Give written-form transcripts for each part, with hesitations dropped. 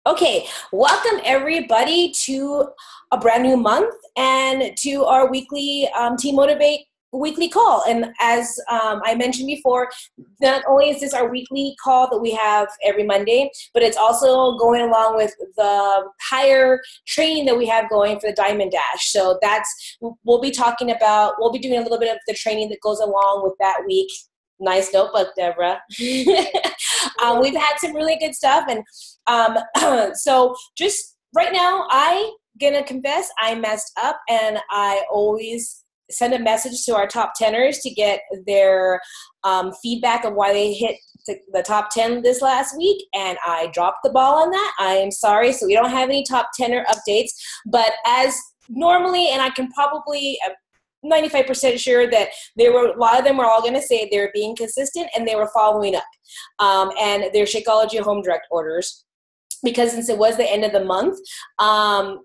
Okay, welcome everybody to a brand new month and to our weekly Team Motivate weekly call. And as I mentioned before, not only is this our weekly call that we have every Monday, but it's also going along with the higher training that we have going for the Diamond Dash. So we'll be talking about, we'll be doing a little bit of the training that goes along with that week. Nice notebook, Deborah. We've had some really good stuff. And so just right now, I gonna confess I messed up, and I always send a message to our top teners to get their feedback of why they hit the top 10 this last week, and I dropped the ball on that. I am sorry, so we don't have any top tenor updates, but as normally, and I can probably 95% sure that a lot of them were all going to say they were being consistent and they were following up, and their Shakeology home direct orders, because since it was the end of the month, a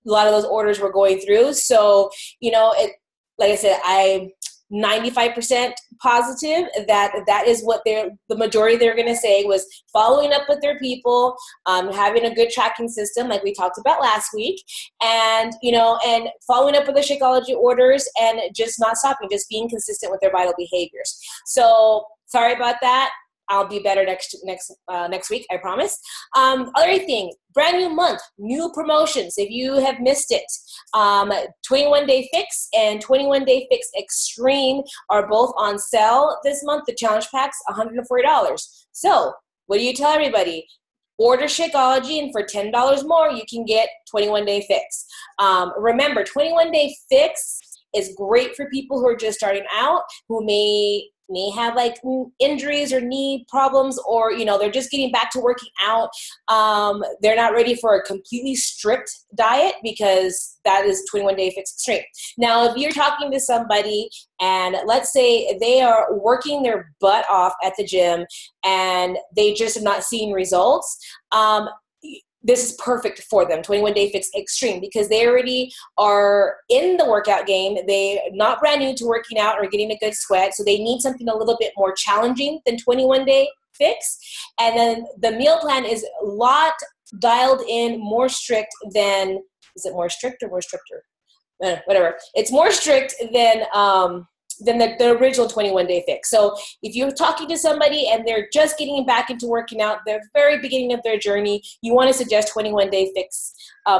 lot of those orders were going through. So, like I said, I'm 95% positive that is what the majority they're going to say was following up with their people, having a good tracking system like we talked about last week, and and following up with the Shakeology orders and just not stopping, just being consistent with their vital behaviors. So sorry about that. I'll be better next week, I promise. Other thing, brand new month, new promotions. If you have missed it, 21 Day Fix and 21 Day Fix Extreme are both on sale this month. The challenge pack's $140. So what do you tell everybody? Order Shakeology, and for $10 more, you can get 21 Day Fix. Remember, 21 Day Fix is great for people who are just starting out, who may have like injuries or knee problems, or they're just getting back to working out. They're not ready for a completely strict diet, because that is 21 Day Fix Extreme. Now, if you're talking to somebody and let's say they are working their butt off at the gym and they just have not seen results, this is perfect for them, 21 Day Fix Extreme, because they already are in the workout game. They're not brand new to working out or getting a good sweat, so they need something a little bit more challenging than 21 Day Fix. And then the meal plan is a lot dialed in, more strict than, is it more strict or more stricter? Whatever. It's more strict than the original 21 Day Fix. So if you're talking to somebody and they're just getting back into working out, the very beginning of their journey, you want to suggest 21 Day Fix,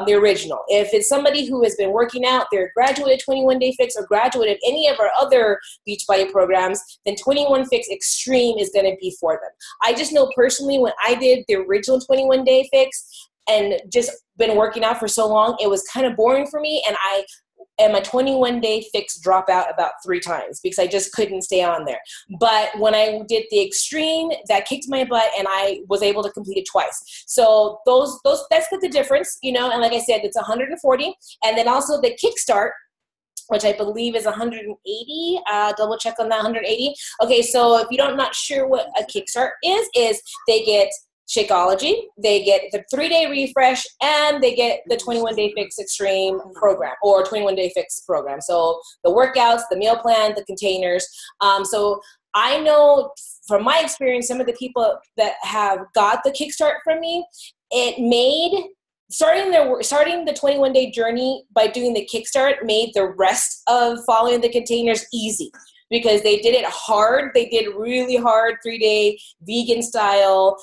the original. If it's somebody who has been working out, they're graduated 21 Day Fix or graduated any of our other Beachbody programs, then 21 Fix Extreme is going to be for them. I just know personally, when I did the original 21 Day Fix and just been working out for so long, it was kind of boring for me, and my 21 Day Fix dropped out about 3 times because I just couldn't stay on there. But when I did the Extreme, that kicked my butt, and I was able to complete it twice. So that's the difference, and like I said, it's 140. And then also the Kickstart, which I believe is 180. Double check on that, 180. Okay, so if you're not sure what a Kickstart is they get Shakeology, they get the 3-day refresh, and they get the 21 Day Fix Extreme program, or 21 Day Fix program. So the workouts, the meal plan, the containers. So I know from my experience, some of the people that have got the Kickstart from me, it made starting the 21 day journey by doing the Kickstart made the rest of following the containers easy, because they did it hard. They did really hard 3-day vegan style,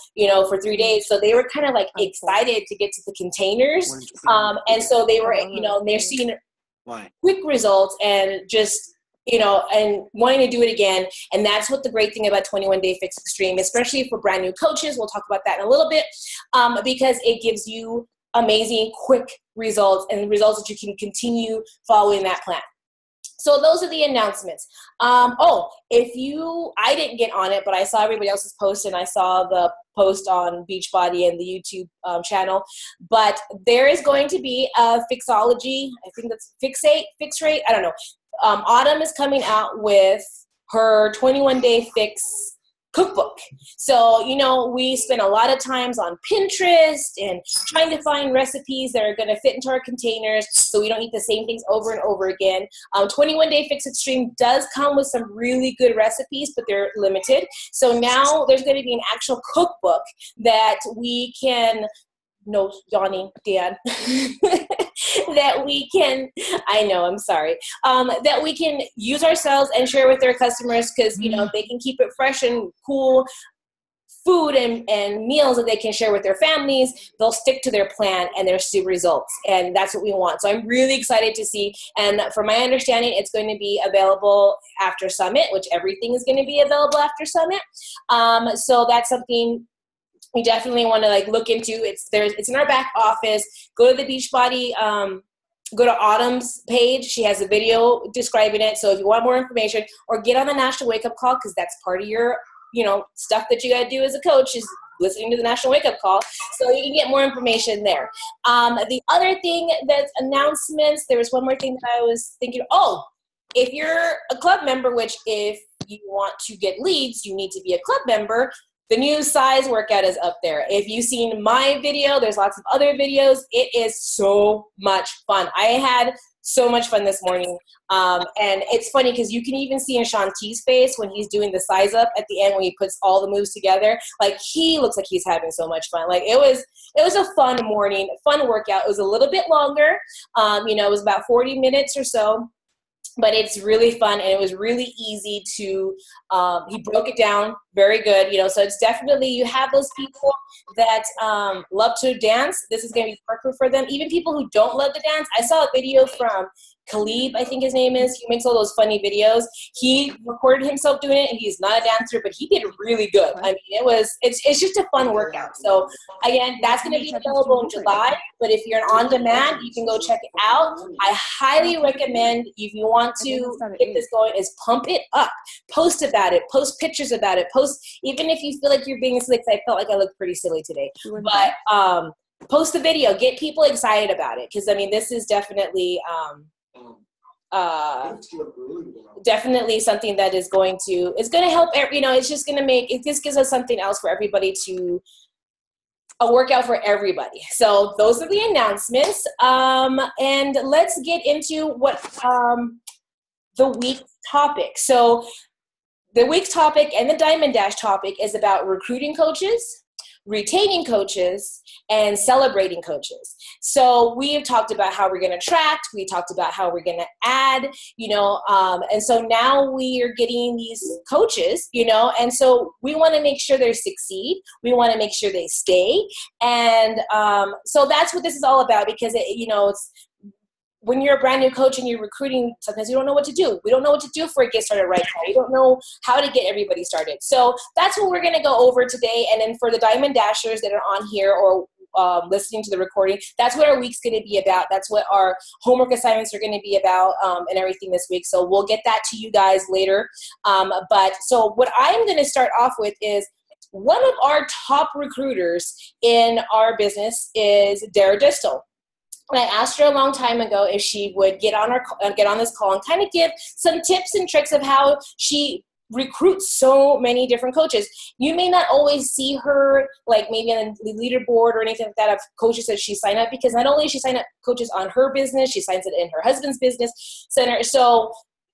for 3 days. So they were kind of like excited to get to the containers. And so they were, they're seeing quick results and just, and wanting to do it again. And that's what the great thing about 21 Day Fix Extreme, especially for brand new coaches, we'll talk about that in a little bit, because it gives you amazing quick results, and results that you can continue following that plan. So those are the announcements. I didn't get on it, but I saw everybody else's post, and I saw the post on Beachbody and the YouTube channel. But there is going to be a Fixology, I think that's Fix Rate, I don't know. Autumn is coming out with her 21 Day Fix cookbook. So, you know, we spend a lot of times on Pinterest and trying to find recipes that are going to fit into our containers so we don't eat the same things over and over again. 21 Day Fix Extreme does come with some really good recipes, but they're limited. So now there's going to be an actual cookbook that we can, no, Donnie, Dan, that we can, I know, I'm sorry, that we can use ourselves and share with our customers, because, you know, they can keep it fresh and cool food and meals that they can share with their families. They'll stick to their plan and their results, and that's what we want. So I'm really excited to see, and from my understanding, it's going to be available after Summit, which everything is going to be available after Summit. So that's something we definitely want to like look into. It's in our back office. Go to the Beachbody, go to Autumn's page. She has a video describing it. So if you want more information, or get on the National Wake Up Call, because that's part of your, you know, stuff that you got to do as a coach is listening to the National Wake Up Call. So you can get more information there. The other thing that's announcements, there was one more thing that I was thinking, if you're a club member, which if you want to get leads, you need to be a club member, the new size workout is up there. If you've seen my video, there's lots of other videos. It is so much fun. I had so much fun this morning. And it's funny because you can even see in Shaun T's face when he's doing the size up at the end, when he puts all the moves together, like he looks like he's having so much fun. Like it was a fun morning, fun workout. It was a little bit longer. You know, it was about 40 minutes or so. But it's really fun, and it was really easy to, he broke it down very good, you know, so it's definitely, you have those people that love to dance. This is going to be perfect for them. Even people who don't love to dance. I saw a video from Khalib, I think his name is. He makes all those funny videos. He recorded himself doing it, and he's not a dancer, but he did really good. I mean, it's just a fun workout. So again, that's going to be available in July, but if you're on demand, you can go check it out. I highly recommend, if you want to get this going, is pump it up. Post about it. Post pictures about it. Post, even if you feel like you're being silly, because I felt like I looked pretty silly today. But post the video. Get people excited about it, because, I mean, this is definitely definitely something that is going to, it's going to help, you know, it's just going to make, it just gives us something else for everybody to, a workout for everybody. So those are the announcements. And let's get into what the week's topic. So the week's topic and the Diamond Dash topic is about recruiting coaches, retaining coaches, and celebrating coaches. So we have talked about how we're going to attract, we talked about how we're going to add, you know, and so now we are getting these coaches, you know, and so we want to make sure they succeed. We want to make sure they stay. And so that's what this is all about, because, you know, it's, when you're a brand new coach and you're recruiting, sometimes you don't know what to do. We don't know what to do for a Get Started Right now. You don't know how to get everybody started. So that's what we're going to go over today. And then for the Diamond Dashers that are on here or listening to the recording, that's what our week's going to be about. That's what our homework assignments are going to be about, and everything this week. So we'll get that to you guys later. But so what I'm going to start off with is, one of our top recruiters in our business is Dara Distel. And I asked her a long time ago if she would get on this call and kind of give some tips and tricks of how she recruits so many different coaches. You may not always see her like maybe on the leaderboard or anything like that of coaches that she signed up, because not only does she sign up coaches on her business, she signs it in her husband's business center. So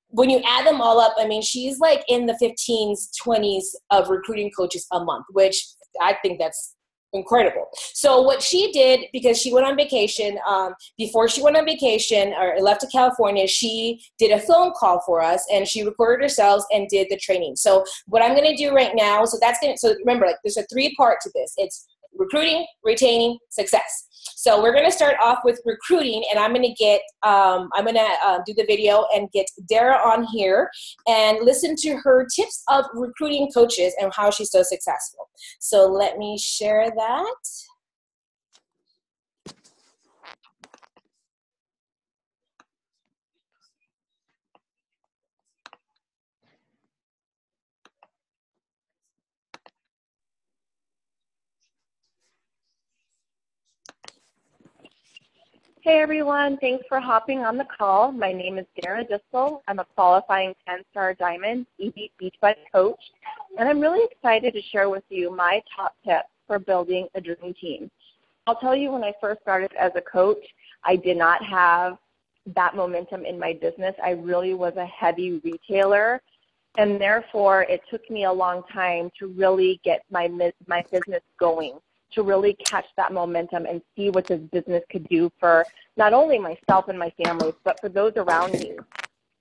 when you add them all up, I mean, she's like in the 15s, 20s of recruiting coaches a month, which I think that's incredible. So what she did, because she went on vacation, before she went on vacation or left to California, she did a phone call for us, and she recorded herself and did the training. So what I'm going to do right now, so remember, like, there's a 3-part to this. It's recruiting, retaining, success. So we're going to start off with recruiting, and I'm going to do the video and get Dara on here and listen to her tips of recruiting coaches and how she's so successful. So let me share that. Hey everyone, thanks for hopping on the call. My name is Dara Distel. I'm a qualifying 10-star Diamond Elite Beachbody coach. And I'm really excited to share with you my top tips for building a dream team. I'll tell you, when I first started as a coach, I did not have that momentum in my business. I really was a heavy retailer, and therefore it took me a long time to really get my business going, to really catch that momentum and see what this business could do for not only myself and my family, but for those around me.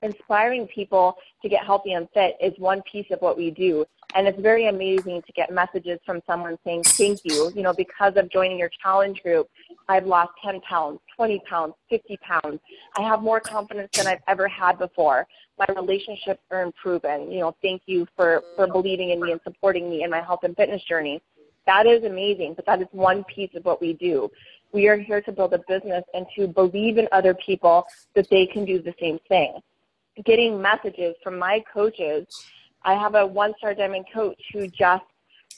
Inspiring people to get healthy and fit is one piece of what we do. And it's very amazing to get messages from someone saying, thank you. You know, because of joining your challenge group, I've lost 10 pounds, 20 pounds, 50 pounds. I have more confidence than I've ever had before. My relationships are improving. You know, thank you for believing in me and supporting me in my health and fitness journey. That is amazing, but that is one piece of what we do. We are here to build a business and to believe in other people that they can do the same thing. Getting messages from my coaches. I have a one-star diamond coach who just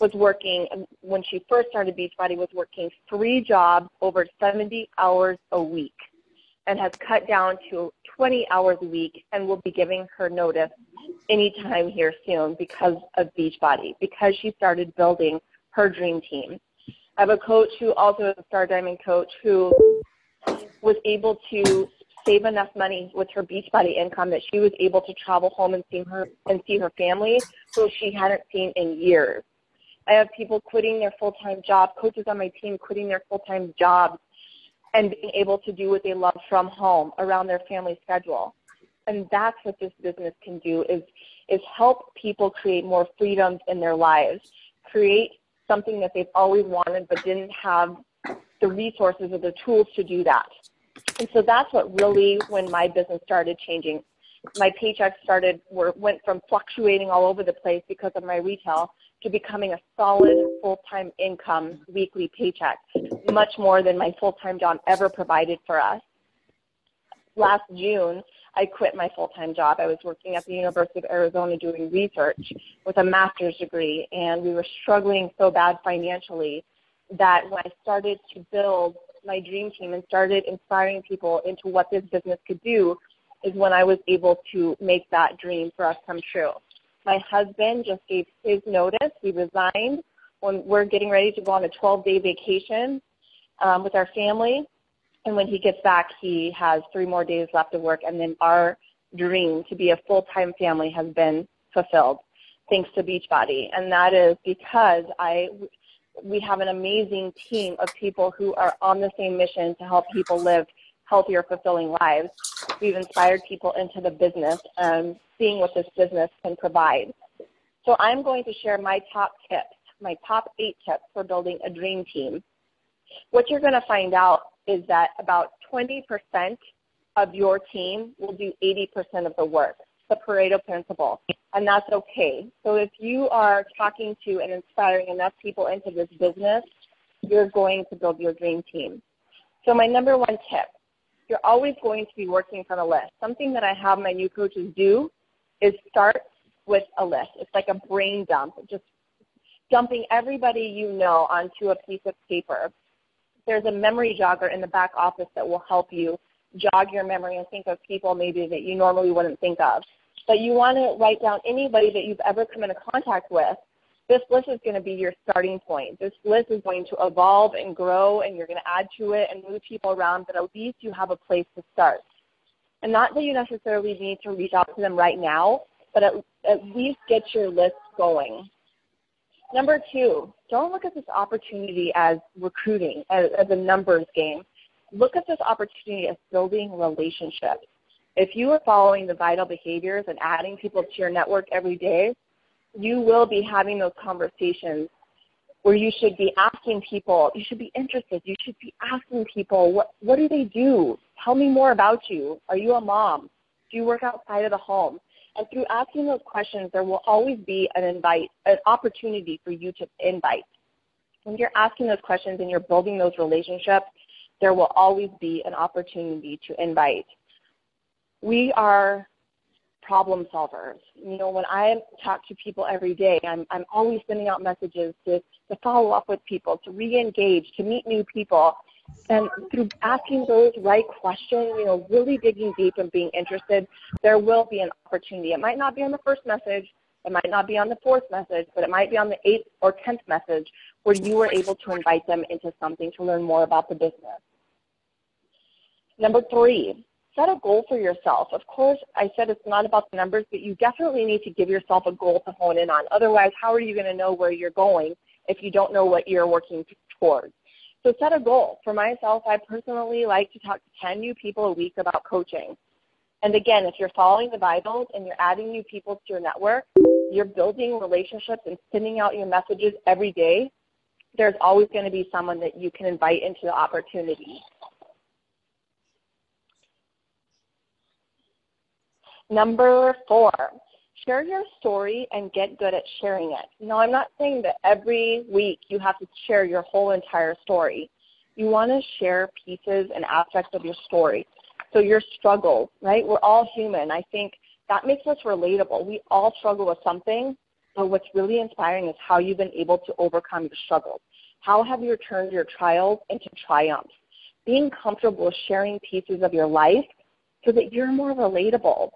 was working, when she first started Beachbody, was working 3 jobs over 70 hours a week and has cut down to 20 hours a week and will be giving her notice anytime here soon because of Beachbody, because she started building her dream team. I have a coach who also is a star diamond coach who was able to save enough money with her Beachbody income that she was able to travel home and see her family who she hadn't seen in years. I have people quitting their full-time job, coaches on my team quitting their full-time jobs and being able to do what they love from home around their family schedule. And that's what this business can do, is help people create more freedoms in their lives, create something that they've always wanted but didn't have the resources or the tools to do that. And so that's what really, when my business started changing, my paychecks went from fluctuating all over the place because of my retail to becoming a solid full-time income weekly paycheck, much more than my full-time job ever provided for us. Last June, I quit my full-time job. I was working at the University of Arizona doing research with a master's degree, and we were struggling so bad financially that when I started to build my dream team and started inspiring people into what this business could do is when I was able to make that dream for us come true. My husband just gave his notice. He resigned when we're getting ready to go on a 12-day vacation with our family. And when he gets back, he has 3 more days left of work. And then our dream to be a full-time family has been fulfilled thanks to Beachbody. And that is because we have an amazing team of people who are on the same mission to help people live healthier, fulfilling lives. We've inspired people into the business and seeing what this business can provide. So I'm going to share my top tips, my top 8 tips for building a dream team. What you're going to find out is that about 20% of your team will do 80% of the work, the Pareto principle, and that's okay. So if you are talking to and inspiring enough people into this business, you're going to build your dream team. So my number 1 tip, you're always going to be working from a list. Something that I have my new coaches do is start with a list. It's like a brain dump, just dumping everybody you know onto a piece of paper. There's a memory jogger in the back office that will help you jog your memory and think of people maybe that you normally wouldn't think of. But you want to write down anybody that you've ever come into contact with. This list is going to be your starting point. This list is going to evolve and grow, and you're going to add to it and move people around, but at least you have a place to start. And not that you necessarily need to reach out to them right now, but at least get your list going. Number 2, don't look at this opportunity as recruiting, as a numbers game. Look at this opportunity as building relationships. If you are following the vital behaviors and adding people to your network every day, you will be having those conversations where you should be asking people, you should be interested, you should be asking people, what do they do? Tell me more about you. Are you a mom? Do you work outside of the home? And through asking those questions, there will always be an opportunity for you to invite. When you're asking those questions and you're building those relationships, there will always be an opportunity to invite. We are problem solvers. You know, when I talk to people every day, I'm always sending out messages to follow up with people, to re-engage, to meet new people. And through asking those right questions, you know, really digging deep and being interested, there will be an opportunity. It might not be on the first message, It might not be on the 4th message, but it might be on the 8th or 10th message where you were able to invite them into something to learn more about the business. Number 3, set a goal for yourself. Of course, I said it's not about the numbers, but you definitely need to give yourself a goal to hone in on. Otherwise, how are you going to know where you're going if you don't know what you're working towards? So set a goal. For myself, I personally like to talk to 10 new people a week about coaching. And again, if you're following the Bible and you're adding new people to your network, you're building relationships and sending out your messages every day, there's always going to be someone that you can invite into the opportunity. Number 4, share your story and get good at sharing it. Now, I'm not saying that every week you have to share your whole entire story. You want to share pieces and aspects of your story. So your struggles, right? We're all human. I think that makes us relatable. We all struggle with something, but what's really inspiring is how you've been able to overcome your struggles. How have you turned your trials into triumphs? Being comfortable sharing pieces of your life so that you're more relatable.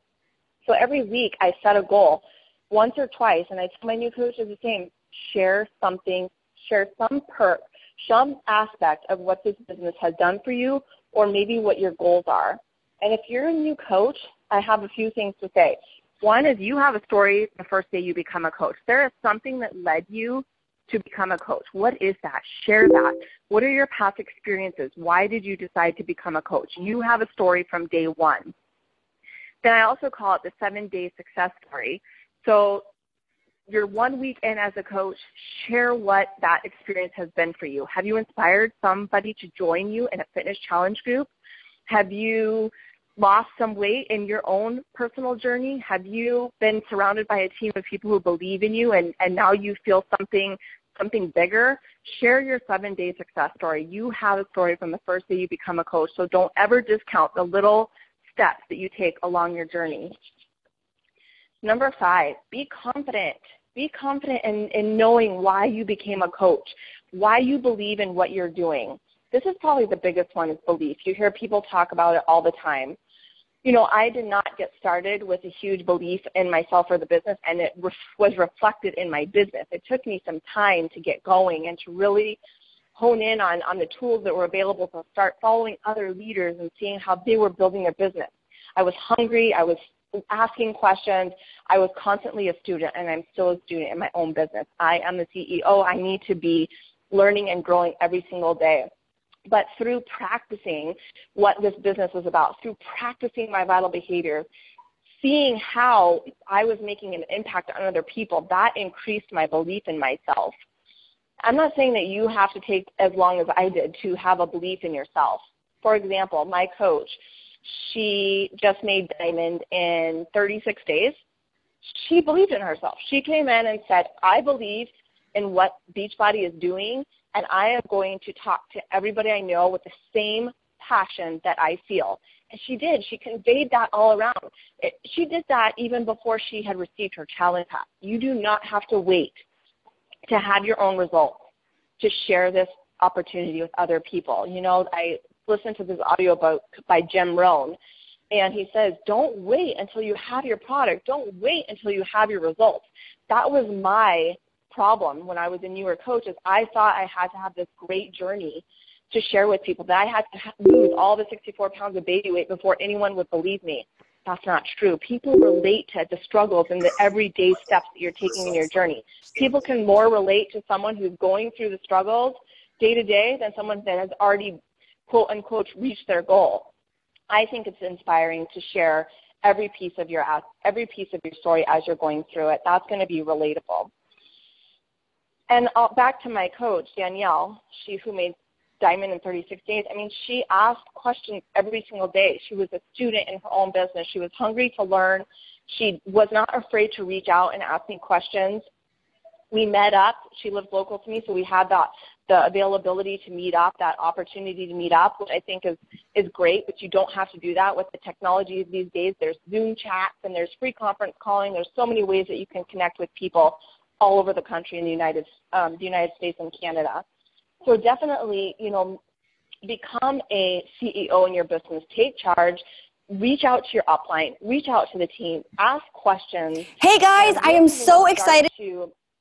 So every week I set a goal once or twice, and I tell my new coaches the same, share something, share some perk, some aspect of what this business has done for you or maybe what your goals are. And if you're a new coach, I have a few things to say. One is you have a story the first day you become a coach. There is something that led you to become a coach. What is that? Share that. What are your past experiences? Why did you decide to become a coach? You have a story from day one. Then I also call it the 7-day success story. So you're 1 week in as a coach, share what that experience has been for you. Have you inspired somebody to join you in a fitness challenge group? Have you lost some weight in your own personal journey? Have you been surrounded by a team of people who believe in you and now you feel something bigger? Share your 7-day success story. You have a story from the first day you become a coach, so don't ever discount the little steps that you take along your journey. Number 5, be confident. Be confident in knowing why you became a coach, why you believe in what you're doing. This is probably the biggest one, is belief. You hear people talk about it all the time. You know, I did not get started with a huge belief in myself or the business, and it was reflected in my business. It took me some time to get going and to really hone in on the tools that were available to start following other leaders and seeing how they were building their business. I was hungry. I was asking questions. I was constantly a student, and I'm still a student in my own business. I am the CEO. I need to be learning and growing every single day. But through practicing what this business was about, through practicing my vital behaviors, seeing how I was making an impact on other people, that increased my belief in myself. I'm not saying that you have to take as long as I did to have a belief in yourself. For example, my coach, she just made Diamond in 36 days. She believed in herself. She came in and said, I believe in what Beachbody is doing, and I am going to talk to everybody I know with the same passion that I feel. And she did. She conveyed that all around. She did that even before she had received her challenge pack. You do not have to wait to have your own results to share this opportunity with other people. You know, I listened to this audiobook by Jim Rohn, and he says, don't wait until you have your product. Don't wait until you have your results. That was my problem when I was a newer coach, is I thought I had to have this great journey to share with people, that I had to lose all the 64 pounds of baby weight before anyone would believe me. That's not true. People relate to the struggles and the everyday steps that you're taking in your journey. People can more relate to someone who's going through the struggles day to day than someone that has already, quote unquote, reached their goal. I think it's inspiring to share every piece of your story as you're going through it. That's going to be relatable. And back to my coach, Danielle, she who made Diamond in 36 days. I mean, she asked questions every single day. She was a student in her own business. She was hungry to learn. She was not afraid to reach out and ask me questions. We met up. She lives local to me, so we had the availability to meet up, that opportunity to meet up, which I think is great, but you don't have to do that with the technology these days. There's Zoom chats and there's free conference calling. There's so many ways that you can connect with people all over the country in the United States and Canada. So definitely, you know, become a CEO in your business. Take charge. reach out to your upline, reach out to the team, ask questions. Hey guys, I am so excited.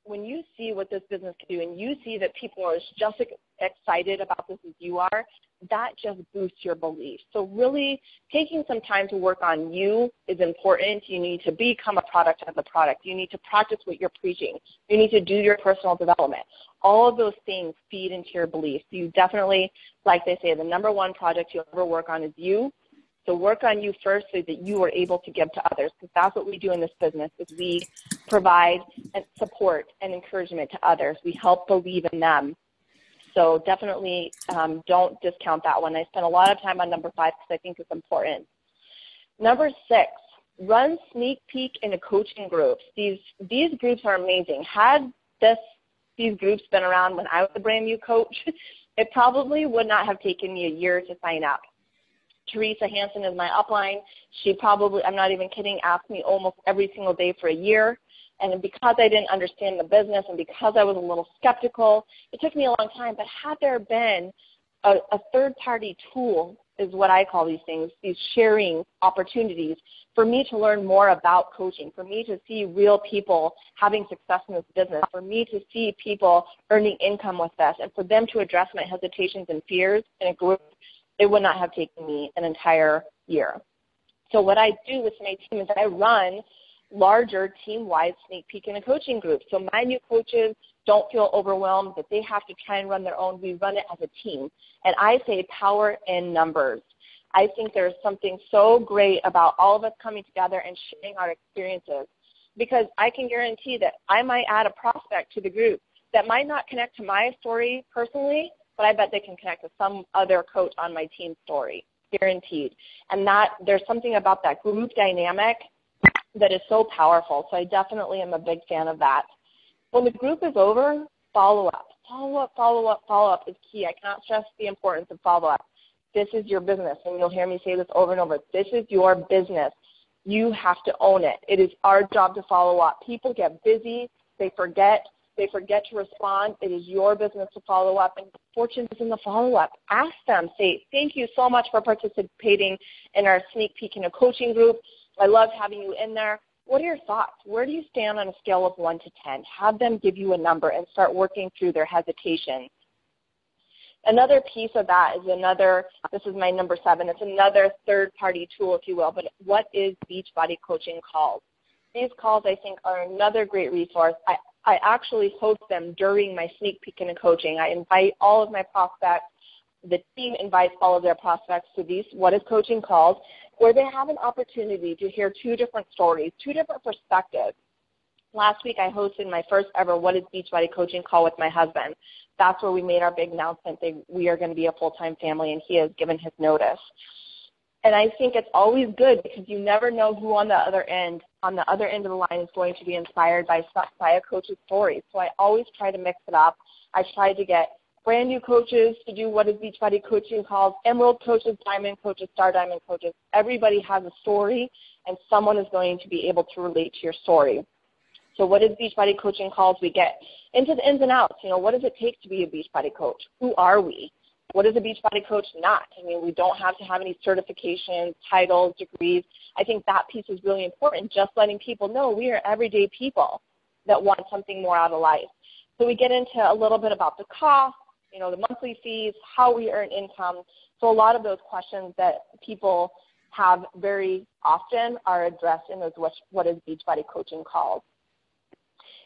When you see what this business can do and you see that people are just excited about this as you are, that just boosts your belief. So really taking some time to work on you is important. You need to become a product of the product. You need to practice what you're preaching. You need to do your personal development. All of those things feed into your beliefs. So you definitely, like they say, the number one project you'll ever work on is you. So work on you first so that you are able to give to others, because that's what we do in this business is we provide and support and encouragement to others. We help believe in them. So definitely don't discount that one. I spent a lot of time on number 5 because I think it's important. Number 6, run sneak peek into coaching groups. These groups are amazing. Had these groups been around when I was a brand new coach, it probably would not have taken me a year to sign up. Teresa Hansen is my upline. She probably, I'm not even kidding, asked me almost every single day for a year. And because I didn't understand the business and because I was a little skeptical, it took me a long time. But had there been a third-party tool, is what I call these things, these sharing opportunities, for me to learn more about coaching, for me to see real people having success in this business, for me to see people earning income with this, and for them to address my hesitations and fears in a group, it would not have taken me an entire year. So what I do with my team is I run larger team-wide sneak peek in a coaching group. So my new coaches don't feel overwhelmed that they have to try and run their own. We run it as a team. And I say power in numbers. I think there's something so great about all of us coming together and sharing our experiences, because I can guarantee that I might add a prospect to the group that might not connect to my story personally, but I bet they can connect to some other coach on my team's story, guaranteed. And that there's something about that group dynamic that is so powerful. So I definitely am a big fan of that. When the group is over, follow up. Follow up, follow up, follow up is key. I cannot stress the importance of follow up. This is your business, and you'll hear me say this over and over. This is your business. You have to own it. It is our job to follow up. People get busy. They forget to respond. It is your business to follow up, and fortune is in the follow-up. Ask them. Say, thank you so much for participating in our sneak peek in a coaching group. I love having you in there. What are your thoughts? Where do you stand on a scale of 1 to 10? Have them give you a number and start working through their hesitation. Another piece of that is this is my number 7, it's another third-party tool, if you will, but what is Beachbody coaching calls? These calls, I think, are another great resource. I actually host them during my sneak peek in coaching. I invite all of my prospects. The team invites all of their prospects to these What is Coaching calls, where they have an opportunity to hear 2 different stories, 2 different perspectives. Last week I hosted my first ever What is Beachbody coaching call with my husband. That's where we made our big announcement that we are going to be a full-time family, and he has given his notice. And I think it's always good because you never know who on the other end of the line is going to be inspired by a coach's story. So I always try to mix it up. I try to get brand new coaches to do What is Beachbody coaching calls, emerald coaches, diamond coaches, star diamond coaches. Everybody has a story, and someone is going to be able to relate to your story. So What is Beachbody coaching calls? We get into the ins and outs. What does it take to be a Beachbody coach? Who are we? What is a Beachbody coach not? I mean, we don't have to have any certifications, titles, degrees. I think that piece is really important, just letting people know we are everyday people that want something more out of life. So we get into a little bit about the cost, the monthly fees, how we earn income. So a lot of those questions that people have very often are addressed in those What is Beachbody coaching calls.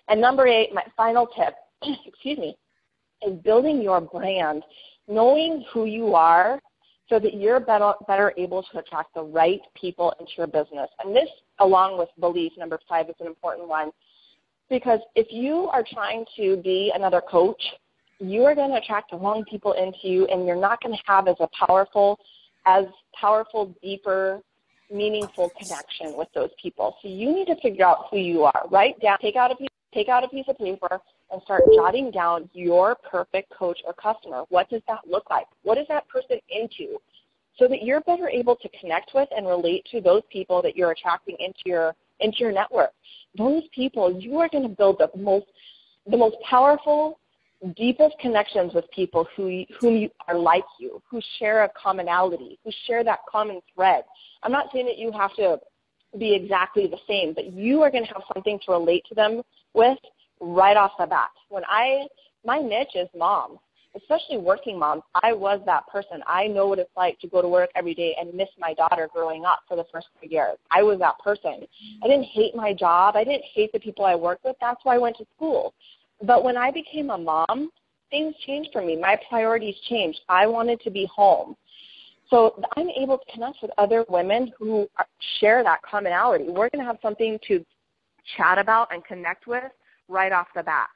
And number 8, my final tip, is building your brand, knowing who you are so that you're better able to attract the right people into your business. And this, along with belief, number 5, is an important one, because if you are trying to be another coach, you are going to attract the wrong people into you, and you're not going to have as powerful, deeper, meaningful connection with those people. So you need to figure out who you are. Write down, take out a piece of paper and start jotting down your perfect coach or customer. What does that look like? What is that person into? So that you're better able to connect with and relate to those people that you're attracting into your network. Those people, you are going to build the most powerful, deepest connections with people whom you are like you, who share a commonality, who share that common thread. I'm not saying that you have to be exactly the same, but you are going to have something to relate to them with right off the bat. My niche is moms, especially working moms. I was that person. I know what it's like to go to work every day and miss my daughter growing up for the first 3 years. I was that person. I didn't hate my job. I didn't hate the people I worked with. That's why I went to school. But when I became a mom, things changed for me. My priorities changed. I wanted to be home. So I'm able to connect with other women who share that commonality. We're going to have something to chat about and connect with right off the bat.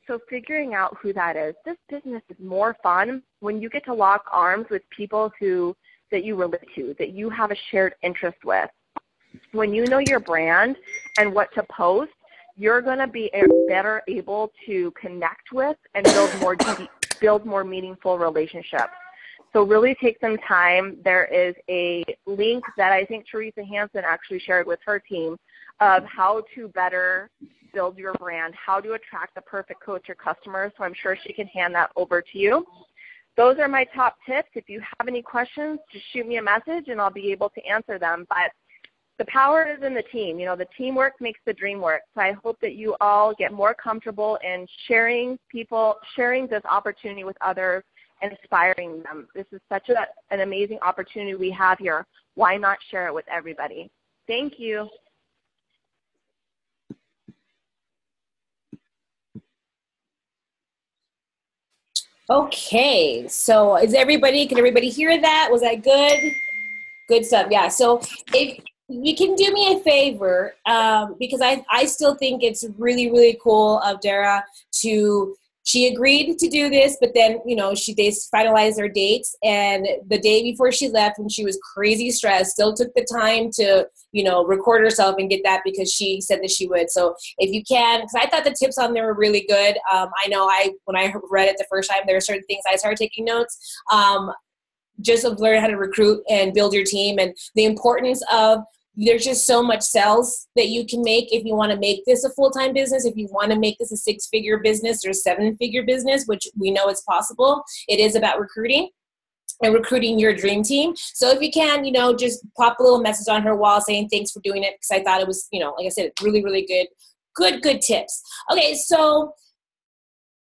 So figuring out who that is. This business is more fun when you get to lock arms with people that you relate to, that you have a shared interest with. When you know your brand and what to post, you're going to be better able to connect with and build more meaningful relationships. So really take some time. There is a link that I think Teresa Hansen actually shared with her team of how to better build your brand, how to attract the perfect coach or customer. So I'm sure she can hand that over to you. Those are my top tips. If you have any questions, just shoot me a message and this able to answer them. But the power is in the team. The teamwork makes the dream work. So I hope that you all get more comfortable in sharing this opportunity with others, and inspiring them. This is such an amazing opportunity we have here. Why not share it with everybody? Thank you. Okay, so can everybody hear that? Was that good? Good stuff. Yeah. So if you can do me a favor, because I still think it's really, really cool of Dara she agreed to do this, but then, they finalized their dates, and the day before she left, when she was crazy stressed, still took the time to, record herself and get that, because she said that she would. So if you can, because I thought the tips on there were really good. I know when I read it the first time, there were certain things I started taking notes. Just of learning how to recruit and build your team, and the importance of, there's just so much sales that you can make if you want to make this a full-time business. If you want to make this a 6-figure business or 7-figure business, which we know it's possible, it is about recruiting and recruiting your dream team. So if you can, just pop a little message on her wall saying thanks for doing it, because I thought it was, like I said, really, really good tips. Okay, so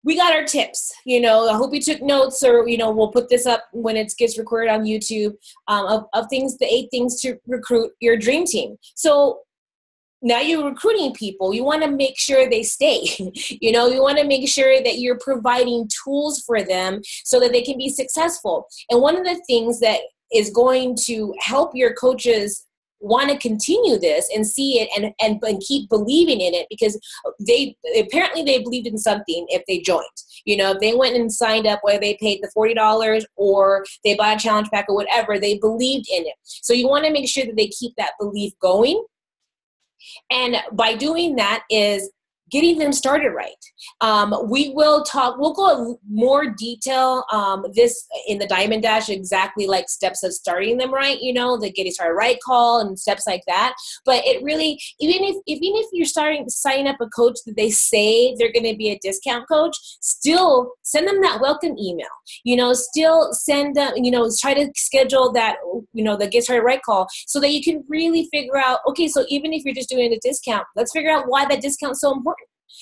we got our tips. I hope you took notes, or, we'll put this up when it gets recorded on YouTube, of things, the 8 things to recruit your dream team. So now you're recruiting people. You want to make sure they stay. You want to make sure that you're providing tools for them so that they can be successful. And one of the things that is going to help your coaches want to continue this and see it and keep believing in it, because they believed in something if they joined. If they went and signed up, whether they paid the $40 or they bought a challenge pack or whatever, they believed in it. So you want to make sure that they keep that belief going. And by doing that is getting them started right. We'll go more detail this in the Diamond Dash, exactly like steps of starting them right, the getting started right call and steps like that. But it really, even if you're signing up a coach that they say they're going to be a discount coach, still send them that welcome email, still send them, try to schedule that, the get started right call, so that you can really figure out, okay, so even if you're just doing a discount, let's figure out why that discount's so important.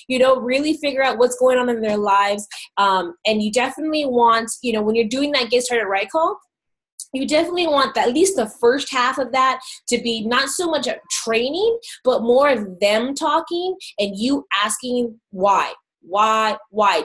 Really figure out what's going on in their lives. And you definitely want, when you're doing that get started right call, you definitely want at least the first half of that to be not so much a training, but more of them talking and you asking why.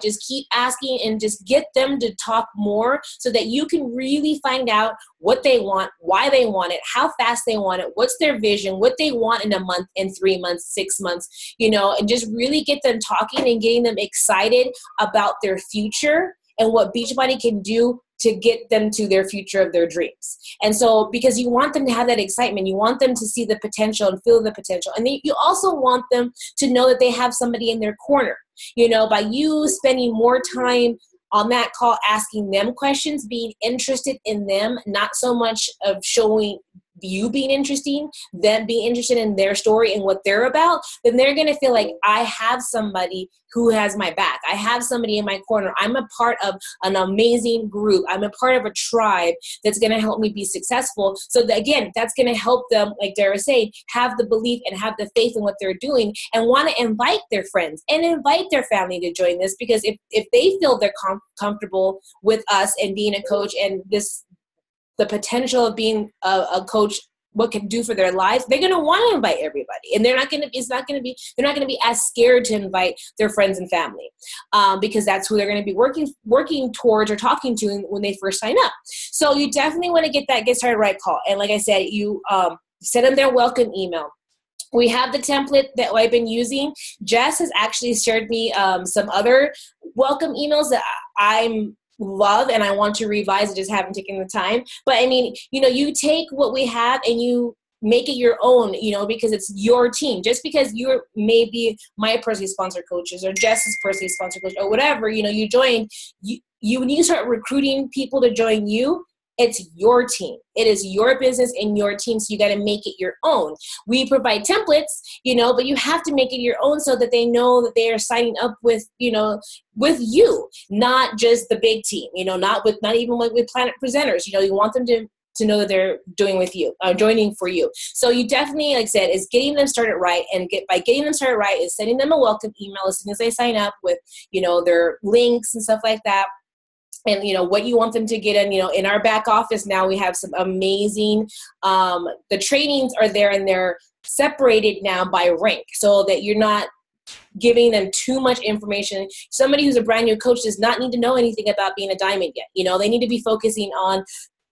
Just keep asking and just get them to talk more, so that you can really find out what they want, why they want it, how fast they want it, what's their vision, what they want in a month, in 3 months, 6 months, and just really get them talking and getting them excited about their future and what Beachbody can do to get them to their future of their dreams. And so, because you want them to have that excitement, you want them to see the potential and feel the potential. And you also want them to know that they have somebody in their corner. By you spending more time on that call, asking them questions, being interested in them, not so much of showing you being interesting, them being interested in their story and what they're about, then they're going to feel like I have somebody who has my back. I have somebody in my corner. I'm a part of an amazing group. I'm a part of a tribe that's going to help me be successful. So that, again, that's going to help them, like Dara was saying, have the belief and have the faith in what they're doing and want to invite their friends and invite their family to join this, because if they feel they're comfortable with us and being a coach and the potential of being a coach, what can do for their lives, they're going to want to invite everybody, and they're not going to be as scared to invite their friends and family, because that's who they're going to be working towards or talking to when they first sign up. So you definitely want to get that Get Started Right call, and like I said, you send them their welcome email. We have the template that I've been using. Jess has actually shared me some other welcome emails that I'm love and I want to revise. I just haven't taken the time. But I mean, you take what we have and you make it your own, because it's your team. Just because you're maybe my personally sponsored coaches or Jess's personally sponsored coach or whatever, you join, when you start recruiting people to join you, it's your team. It is your business and your team, so you got to make it your own. We provide templates, but you have to make it your own so that they know that they are signing up with you, not just the big team, not even with Planet Presenters. You want them to know that they're joining for you. So you definitely, like I said, is getting them started right, and by getting them started right is sending them a welcome email as soon as they sign up with, their links and stuff like that. And, what you want them to get in, in our back office now, we have some amazing, the trainings are there and they're separated now by rank so that you're not giving them too much information. Somebody who's a brand new coach does not need to know anything about being a diamond yet. They need to be focusing on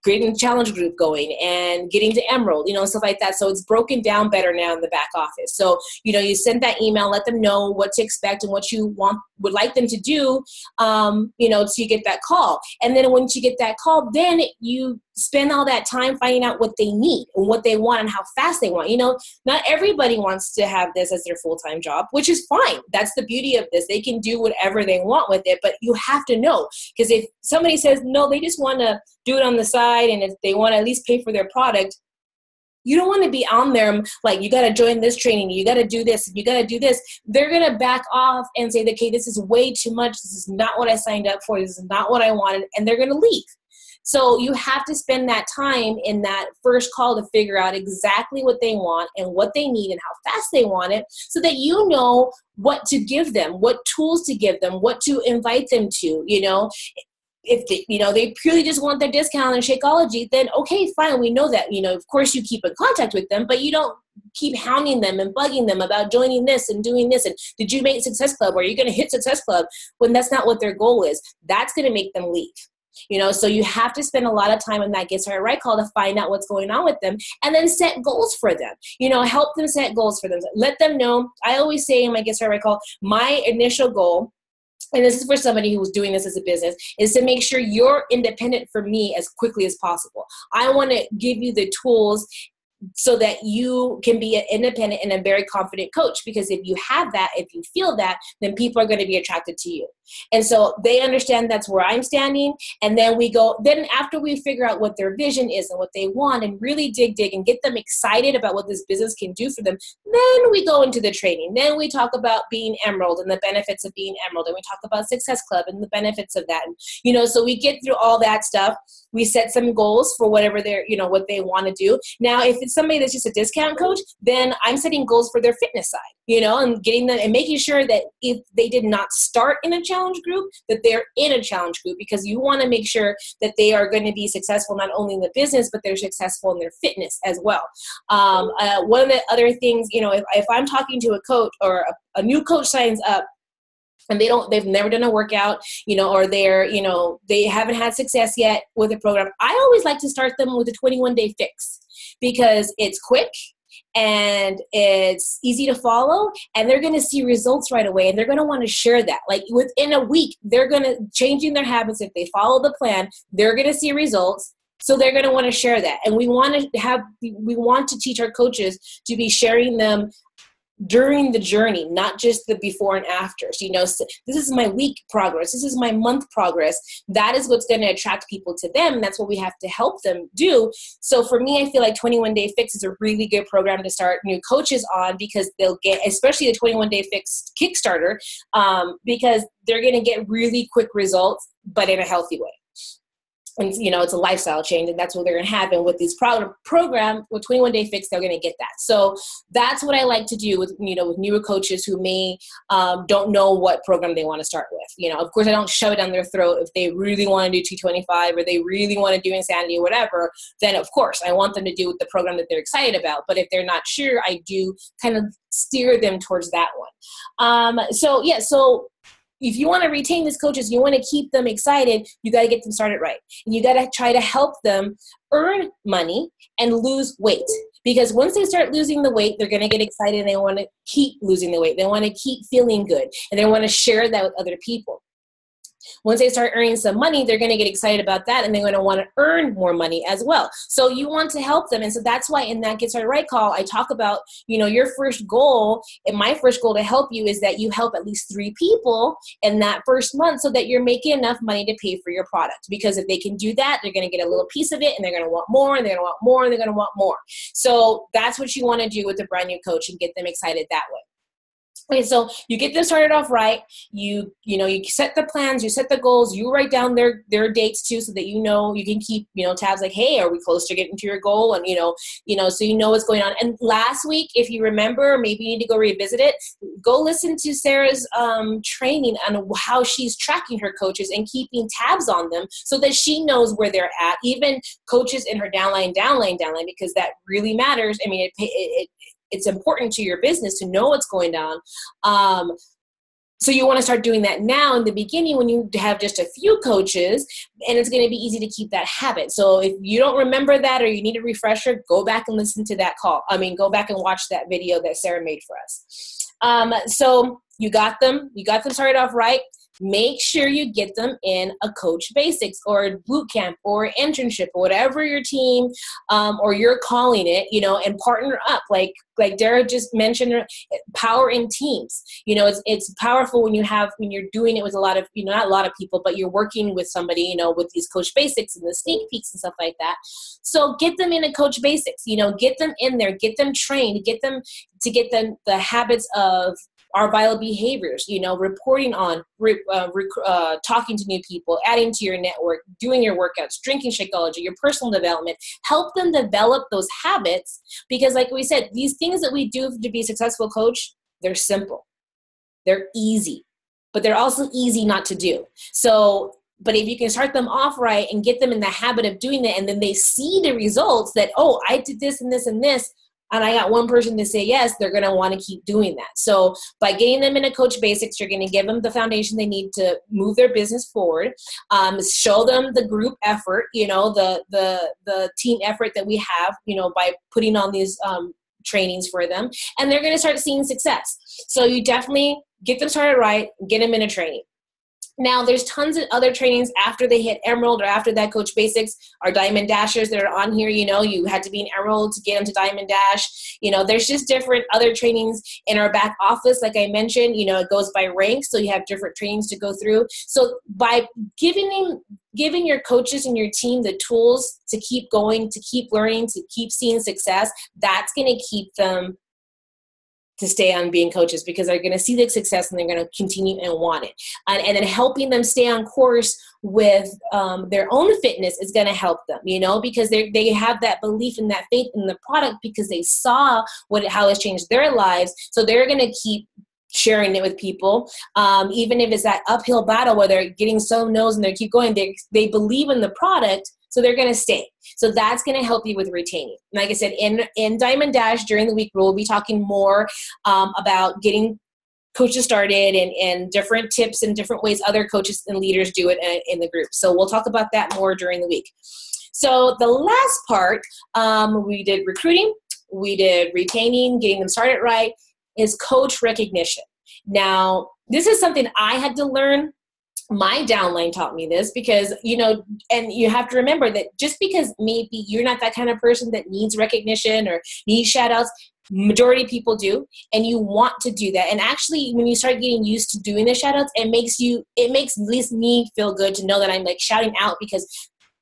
getting the challenge group going and getting to Emerald, stuff like that. So it's broken down better now in the back office. So, you send that email, let them know what to expect and what you would like them to do, so you get that call. And then once you get that call, then you spend all that time finding out what they need and what they want and how fast they want. Not everybody wants to have this as their full-time job, which is fine. That's the beauty of this. They can do whatever they want with it, but you have to know, because if somebody says, no, they just want to do it on the side, and if they want to at least pay for their product, you don't want to be on them like, you got to join this training, you got to do this, you got to do this. They're going to back off and say, okay, this is way too much. This is not what I signed up for. This is not what I wanted. And they're going to leave. So you have to spend that time in that first call to figure out exactly what they want and what they need and how fast they want it, so that you know what to give them, what tools to give them, what to invite them to. If they purely just want their discount on Shakeology, then okay, fine, we know that. Of course you keep in contact with them, but you don't keep hounding them and bugging them about joining this and doing this. And did you make Success Club? Or are you going to hit Success Club? When that's not what their goal is. That's going to make them leave. So you have to spend a lot of time in that Get Started Right call to find out what's going on with them, and then set goals for them. Help them set goals for them. Let them know. I always say in my Get Started Right call, my initial goal, and this is for somebody who's doing this as a business, is to make sure you're independent from me as quickly as possible. I want to give you the tools so that you can be an independent and a very confident coach. Because if you have that, if you feel that, then people are going to be attracted to you. And so they understand that's where I'm standing. And then then after we figure out what their vision is and what they want and really dig and get them excited about what this business can do for them, then we go into the training. Then we talk about being Emerald and the benefits of being Emerald. And we talk about Success Club and the benefits of that. And, so we get through all that stuff. We set some goals for whatever they're, what they want to do. Now, if it's somebody that's just a discount coach, then I'm setting goals for their fitness side, and getting them and making sure that if they did not start in a challenge group, that they're in a challenge group, because you want to make sure that they are going to be successful not only in the business, but they're successful in their fitness as well. One of the other things, if I'm talking to a coach or a new coach signs up, and they've never done a workout, or they haven't had success yet with a program, I always like to start them with a 21-day fix, because it's quick and it's easy to follow, and they're going to see results right away, and they're going to want to share that. Like within a week, they're going to changing their habits. If they follow the plan, they're going to see results. So they're going to want to share that. And we want to teach our coaches to be sharing them during the journey, not just the before and after. So, this is my week progress. This is my month progress. That is what's going to attract people to them. And that's what we have to help them do. So for me, I feel like 21 Day Fix is a really good program to start new coaches on, because they'll get, especially the 21 Day Fix Kickstarter, because they're going to get really quick results, but in a healthy way. And, it's a lifestyle change, and that's what they're going to have. And with this program, with 21 Day Fix, they're going to get that. So that's what I like to do with, with newer coaches who may don't know what program they want to start with. Of course, I don't shove it down their throat. If they really want to do 225 or they really want to do Insanity or whatever, then of course I want them to do with the program that they're excited about. But if they're not sure, I do kind of steer them towards that one. So if you want to retain these coaches, you want to keep them excited, you got to get them started right. And you got to try to help them earn money and lose weight. Because once they start losing the weight, they're going to get excited and they want to keep losing the weight. They want to keep feeling good, and they want to share that with other people. Once they start earning some money, they're going to get excited about that, and they're going to want to earn more money as well. So you want to help them. And so that's why in that Get Started Right call, I talk about, your first goal, and my first goal to help you is that you help at least 3 people in that first month so that you're making enough money to pay for your product. Because if they can do that, they're going to get a little piece of it, and they're going to want more, and they're going to want more, and they're going to want more. So that's what you want to do with a brand new coach and get them excited that way. Okay, so you get them started off right. You set the plans, you set the goals, you write down their dates too, so that you can keep tabs like, hey, are we close to getting to your goal? And so you know what's going on. And last week, if you remember, maybe you need to go revisit it. Go listen to Sarah's training on how she's tracking her coaches and keeping tabs on them so that she knows where they're at. Even coaches in her downline, because that really matters. I mean, it's important to your business to know what's going on. So you want to start doing that now in the beginning when you have just a few coaches, and it's going to be easy to keep that habit. So if you don't remember that or you need a refresher, go back and listen to that call. Go back and watch that video that Sarah made for us. So you got them started off right. Make sure you get them in a Coach Basics or a boot camp or internship or whatever your team or you're calling it, and partner up. Like Dara just mentioned, power in teams. It's powerful when you're doing it with a lot of, not a lot of people, but you're working with somebody, with these Coach Basics and the sneak peeks and stuff like that. So get them in a Coach Basics, get them in there, get them trained, get them the habits of our vital behaviors, reporting on, talking to new people, adding to your network, doing your workouts, drinking Shakeology, your personal development. Help them develop those habits, because like we said, these things that we do to be a successful coach, they're simple. They're easy, but they're also easy not to do. So, but if you can start them off right and get them in the habit of doing that, and then they see the results that, oh, I did this and this and this, and I got one person to say yes, they're going to want to keep doing that. So by getting them in a Coach Basics, you're going to give them the foundation they need to move their business forward. Show them the group effort, the team effort that we have, by putting on these trainings for them. And they're going to start seeing success. So you definitely get them started right, get them in a training. Now, there's tons of other trainings after they hit Emerald or after that Coach Basics. Our Diamond Dashers that are on here, you had to be in Emerald to get them to Diamond Dash. There's just different other trainings in our back office. Like I mentioned, it goes by rank, so you have different trainings to go through. So by giving your coaches and your team the tools to keep going, to keep learning, to keep seeing success, that's going to keep them to stay on being coaches, because they're going to see the success and they're going to continue and want it. And then helping them stay on course with their own fitness is going to help them, because they have that belief and that faith in the product because they saw how it's changed their lives. So they're going to keep sharing it with people, even if it's that uphill battle where they're getting so no's and they keep going. They believe in the product, so they're going to stay. So that's going to help you with retaining. Like I said, in Diamond Dash during the week, we'll be talking more about getting coaches started and different tips and different ways other coaches and leaders do it in the group. So we'll talk about that more during the week. So the last part, we did recruiting, we did retaining, getting them started right, is coach recognition. Now, this is something I had to learn my downline taught me this because, and you have to remember that just because maybe you're not that kind of person that needs recognition or needs shout outs, majority of people do, and you want to do that. And actually, when you start getting used to doing the shout outs, it makes at least me feel good to know that I'm like shouting out, because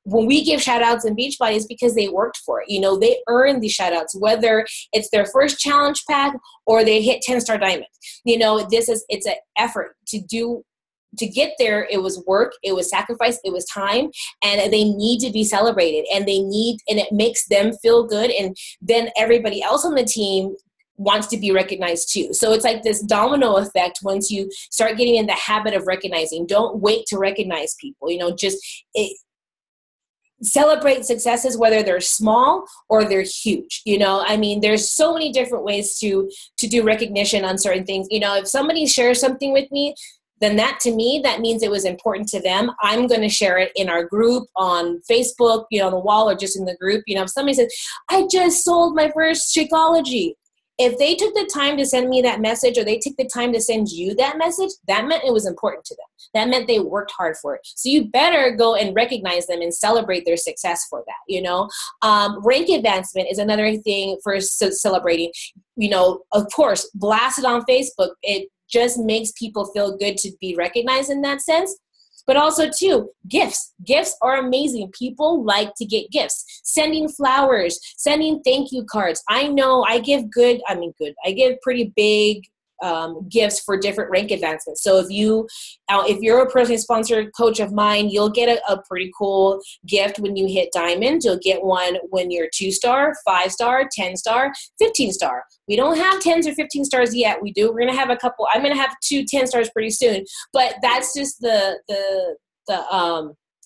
when we give shout outs in Beachbody, it's because they worked for it. They earned the shout outs, whether it's their first challenge pack or they hit 10-star diamond. It's an effort to get there. It was work, it was sacrifice, it was time, and they need to be celebrated, and it makes them feel good. And then everybody else on the team wants to be recognized too. So it's like this domino effect. Once you start getting in the habit of recognizing, don't wait to recognize people, celebrate successes, whether they're small or they're huge. There's so many different ways to do recognition on certain things. If somebody shares something with me, then that to me, that means it was important to them. I'm going to share it in our group on Facebook, on the wall, or just in the group. If somebody says, I just sold my first Shakeology, if they took the time to send me that message, or they took the time to send you that message, that meant it was important to them. That meant they worked hard for it. So you better go and recognize them and celebrate their success for that. Rank advancement is another thing for celebrating. Of course, blast it on Facebook. It just makes people feel good to be recognized in that sense. But also too, gifts. Gifts are amazing. People like to get gifts. Sending flowers, sending thank you cards. I know I give I give pretty big gifts for different rank advancements. So if you're a personally sponsored coach of mine, you'll get a pretty cool gift when you hit diamond. You'll get one when you're 2-star, 5-star, 10-star, 15-star. We don't have 10s or 15 stars yet. We do. We're going to have a couple. I'm going to have 2 10 stars pretty soon. But that's just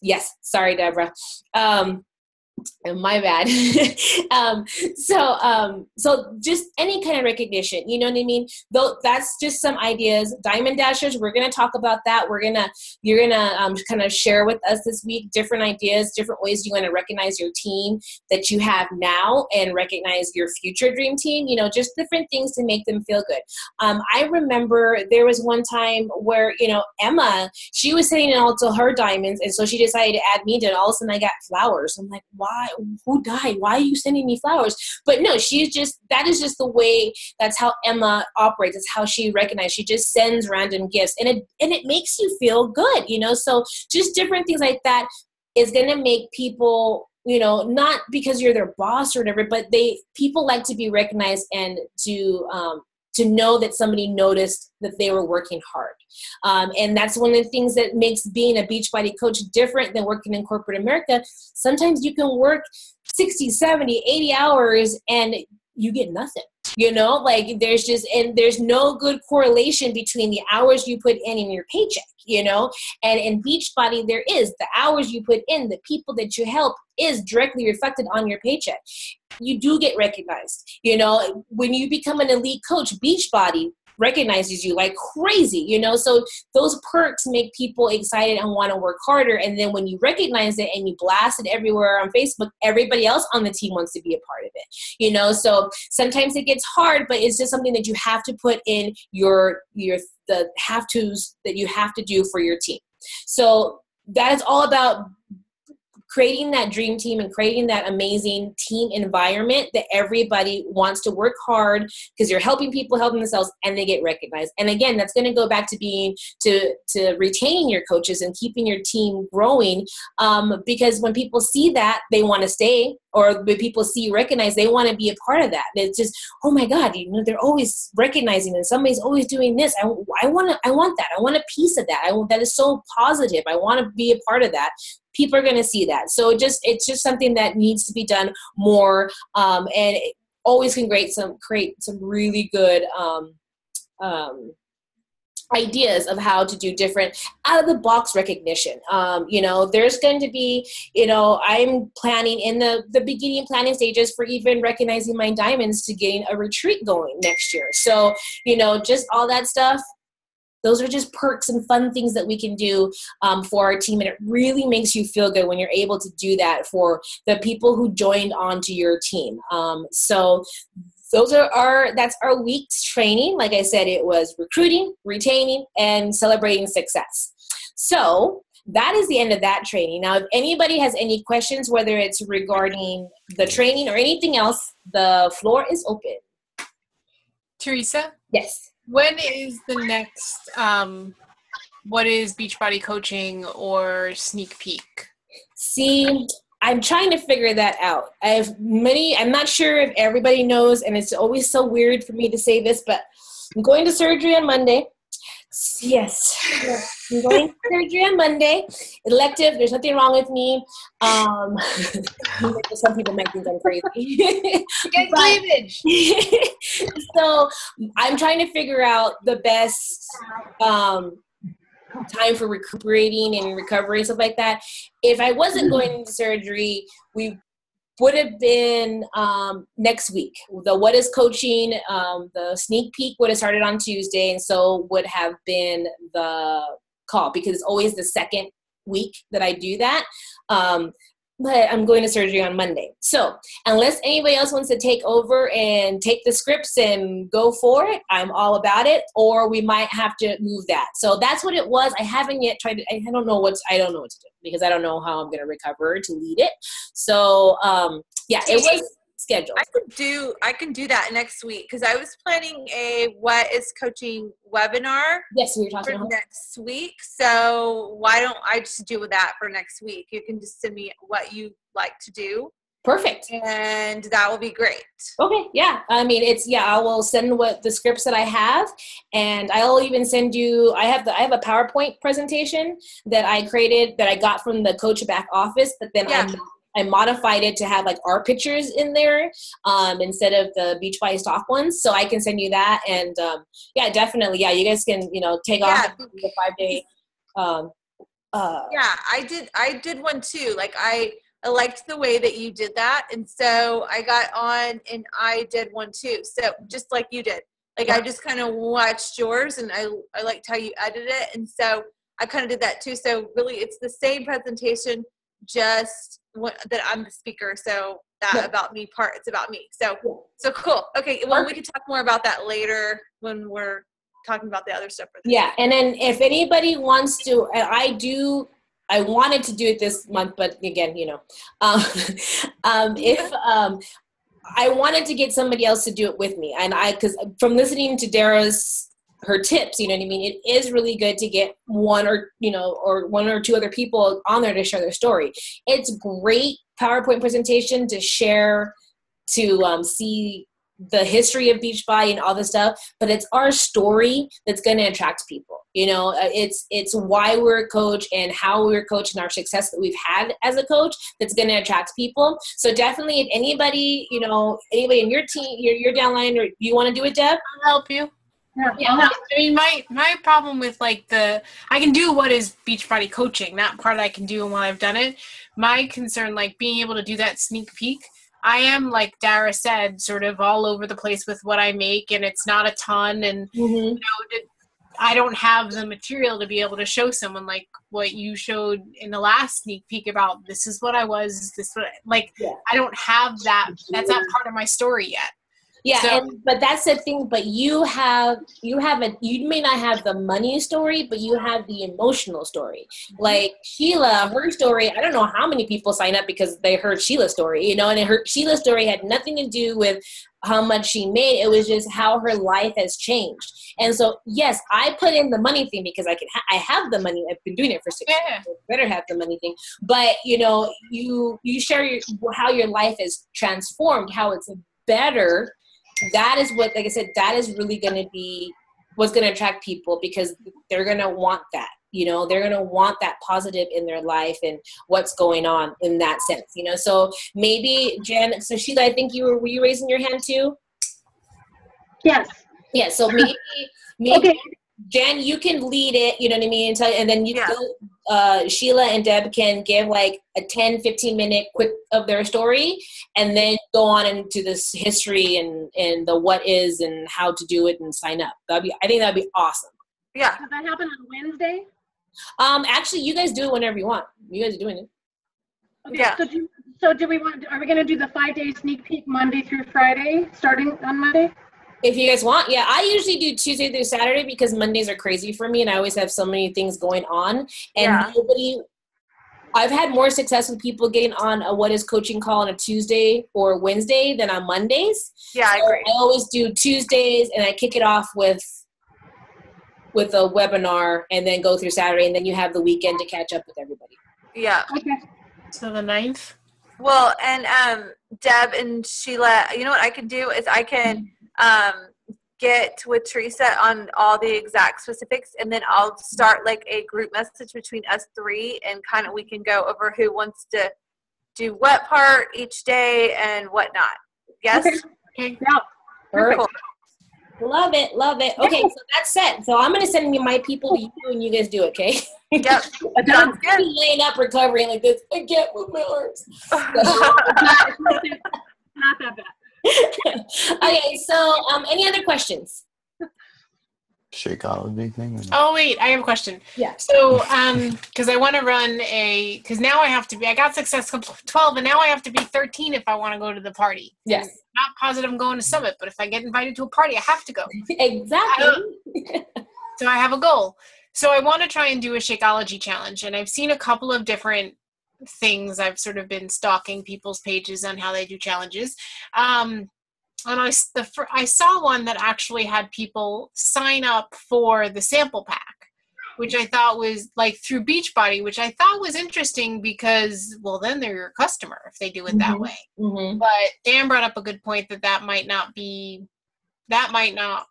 yes. Sorry, Deborah. My bad. So just any kind of recognition, you know what I mean? Though that's just some ideas. Diamond Dashers, we're going to talk about that. You're going to kind of share with us this week different ideas, different ways you want to recognize your team that you have now and recognize your future dream team, just different things to make them feel good. I remember there was one time where, Emma, she was sending out to her diamonds, and so she decided to add me to it. All of a sudden I got flowers. I'm like, why? Who died? Why are you sending me flowers? But no, that is just the way, that's how Emma operates. It's how she recognizes. She just sends random gifts, and it makes you feel good, so just different things like that is going to make people, not because you're their boss or whatever, but people like to be recognized and to know that somebody noticed that they were working hard. And that's one of the things that makes being a Beachbody coach different than working in corporate America. Sometimes you can work 60, 70, 80 hours and you get nothing. There's no good correlation between the hours you put in and your paycheck, and in Beachbody, there is. The hours you put in, the people that you help is directly reflected on your paycheck. You do get recognized. When you become an elite coach, Beachbody recognizes you like crazy, so those perks make people excited and want to work harder. And then when you recognize it and you blast it everywhere on Facebook, everybody else on the team wants to be a part of it, so sometimes it gets hard, but it's just something that you have to put in the have-tos that you have to do for your team. So that is all about creating that dream team and creating that amazing team environment that everybody wants to work hard because you're helping people help themselves and they get recognized. And again, that's going to go back to retaining your coaches and keeping your team growing, because when people see that, they want to stay, or when people see you recognized, they want to be a part of that. It's just, oh my God, they're always recognizing and somebody's always doing this. I want that. I want a piece of that. that is so positive. I want to be a part of that. People are going to see that. So it's just something that needs to be done more, and it always can create some really good ideas of how to do different out of the box recognition. There's going to be, I'm planning in the beginning planning stages for even recognizing my diamonds to getting a retreat going next year. So, just all that stuff. Those are just perks and fun things that we can do for our team. And it really makes you feel good when you're able to do that for the people who joined onto your team. So that's our week's training. Like I said, it was recruiting, retaining, and celebrating success. So that is the end of that training. Now, if anybody has any questions, whether it's regarding the training or anything else, the floor is open. Teresa? Yes. When is the next, what is Beachbody Coaching or Sneak Peek? See, I'm trying to figure that out. I'm not sure if everybody knows, and it's always so weird for me to say this, but I'm going to surgery on Monday. Yes. I'm going to surgery on Monday. Elective. There's nothing wrong with me. Some people might think I'm crazy. Get cleavage. So I'm trying to figure out the best time for recuperating and recovery and stuff like that. If I wasn't going into surgery, we would have been next week. The What is Coaching, the sneak peek would have started on Tuesday, and so would have been the call, because it's always the second week that I do that. But I'm going to surgery on Monday. So unless anybody else wants to take over and take the scripts and go for it, I'm all about it. Or we might have to move that. So that's what it was. I haven't yet tried to, I don't know what to do, because I don't know how I'm going to recover to lead it. So it was scheduled. I can do that next week, because I was planning a What is Coaching webinar. Yes, we were talking for about next week. So why don't I just do that for next week? You can just send me what you like to do. Perfect. And that will be great. Okay. Yeah. I mean, I will send the scripts that I have, and I'll even send you, I have a PowerPoint presentation that I created that I got from the coach back office, but then I modified it to have like our pictures in there instead of the Beachbody stock ones. So I can send you that. And definitely. Yeah. You guys can, take off the 5-day. I did one too. Like I liked the way that you did that. And so I got on and I did one too. So just like you did, like I just kind of watched yours, and I liked how you edited it. And so I kind of did that too. So really it's the same presentation, just that I'm the speaker, so that about me part, it's about me. So cool. Okay, well, we can talk more about that later when we're talking about the other stuff. And then if anybody wants to, I wanted to do it this month, but again, if I wanted to get somebody else to do it with me, and because from listening to her tips, you know what I mean? It is really good to get one or two other people on there to share their story. It's great PowerPoint presentation to share, to see the history of Beachbody and all this stuff, but it's our story that's going to attract people. It's why we're a coach and how we're coaching, our success that we've had as a coach that's going to attract people. So definitely, if anybody, anybody in your team, your downline, or you want to do it, Deb? I'll help you. Yeah. I mean, my problem with I can do what is Beachbody Coaching. That part I can do, and while I've done it, my concern, being able to do that sneak peek, I am, like Dara said, sort of all over the place with what I make, and it's not a ton, and I don't have the material to be able to show someone like what you showed in the last sneak peek about this is what I was, I don't have that. That's not part of my story yet. Yeah, but that's the thing. But you may not have the money story, but you have the emotional story. Like Sheila, her story, I don't know how many people sign up because they heard Sheila's story, and Sheila's story had nothing to do with how much she made. It was just how her life has changed. And so, yes, I put in the money thing because I have the money. I've been doing it for 6 years. I better have the money thing. But, you share how your life is transformed, how it's better. That is what, like I said, that is really going to be what's going to attract people, because they're going to want that. They're going to want that positive in their life and what's going on in that sense. So maybe Jen, so Sheila, I think were you raising your hand too? Yes. Yeah. So maybe okay. Jen, you can lead it, you know what I mean? And then Sheila and Deb can give like a 10-15 minute quick of their story, and then go on into this history and the what is and how to do it and sign up. I think that'd be awesome. Yeah. Does that happen on Wednesday? Actually, you guys do it whenever you want. You guys are doing it. Okay, yeah. So are we going to do the 5-day sneak peek Monday through Friday, starting on Monday? If you guys want, yeah. I usually do Tuesday through Saturday because Mondays are crazy for me and I always have so many things going on. And I've had more success with people getting on a What Is Coaching call on a Tuesday or Wednesday than on Mondays. Yeah, I agree. I always do Tuesdays and I kick it off with a webinar and then go through Saturday, and then you have the weekend to catch up with everybody. Yeah. Okay. So the 9th? Well, and Deb and Sheila, you know what I can do is I can get with Teresa on all the exact specifics, and then I'll start like a group message between us three, and kind of we can go over who wants to do what part each day and whatnot. Yes? Okay. Yeah. Perfect. Cool. Love it. Okay, so that's set. So I'm going to send you my people to you, and you guys do it, okay? Yep. I'm laying up recovering like this. I can't move my arms. Not that bad. Okay, so any other questions? Shakeology thing? Oh, wait, I have a question. Yeah. So, because I want to run because now I got Success Club 12, and now I have to be 13 if I want to go to the party. Yes. I'm not positive I'm going to Summit, but if I get invited to a party, I have to go. Exactly. So I have a goal. So I want to try and do a Shakeology challenge, and I've seen a couple of different things. I've sort of been stalking people's pages on how they do challenges. And I saw one that actually had people sign up for the sample pack, which I thought was like through Beachbody, which I thought was interesting because, well, then they're your customer if they do it that way. Mm-hmm. But Dan brought up a good point that might not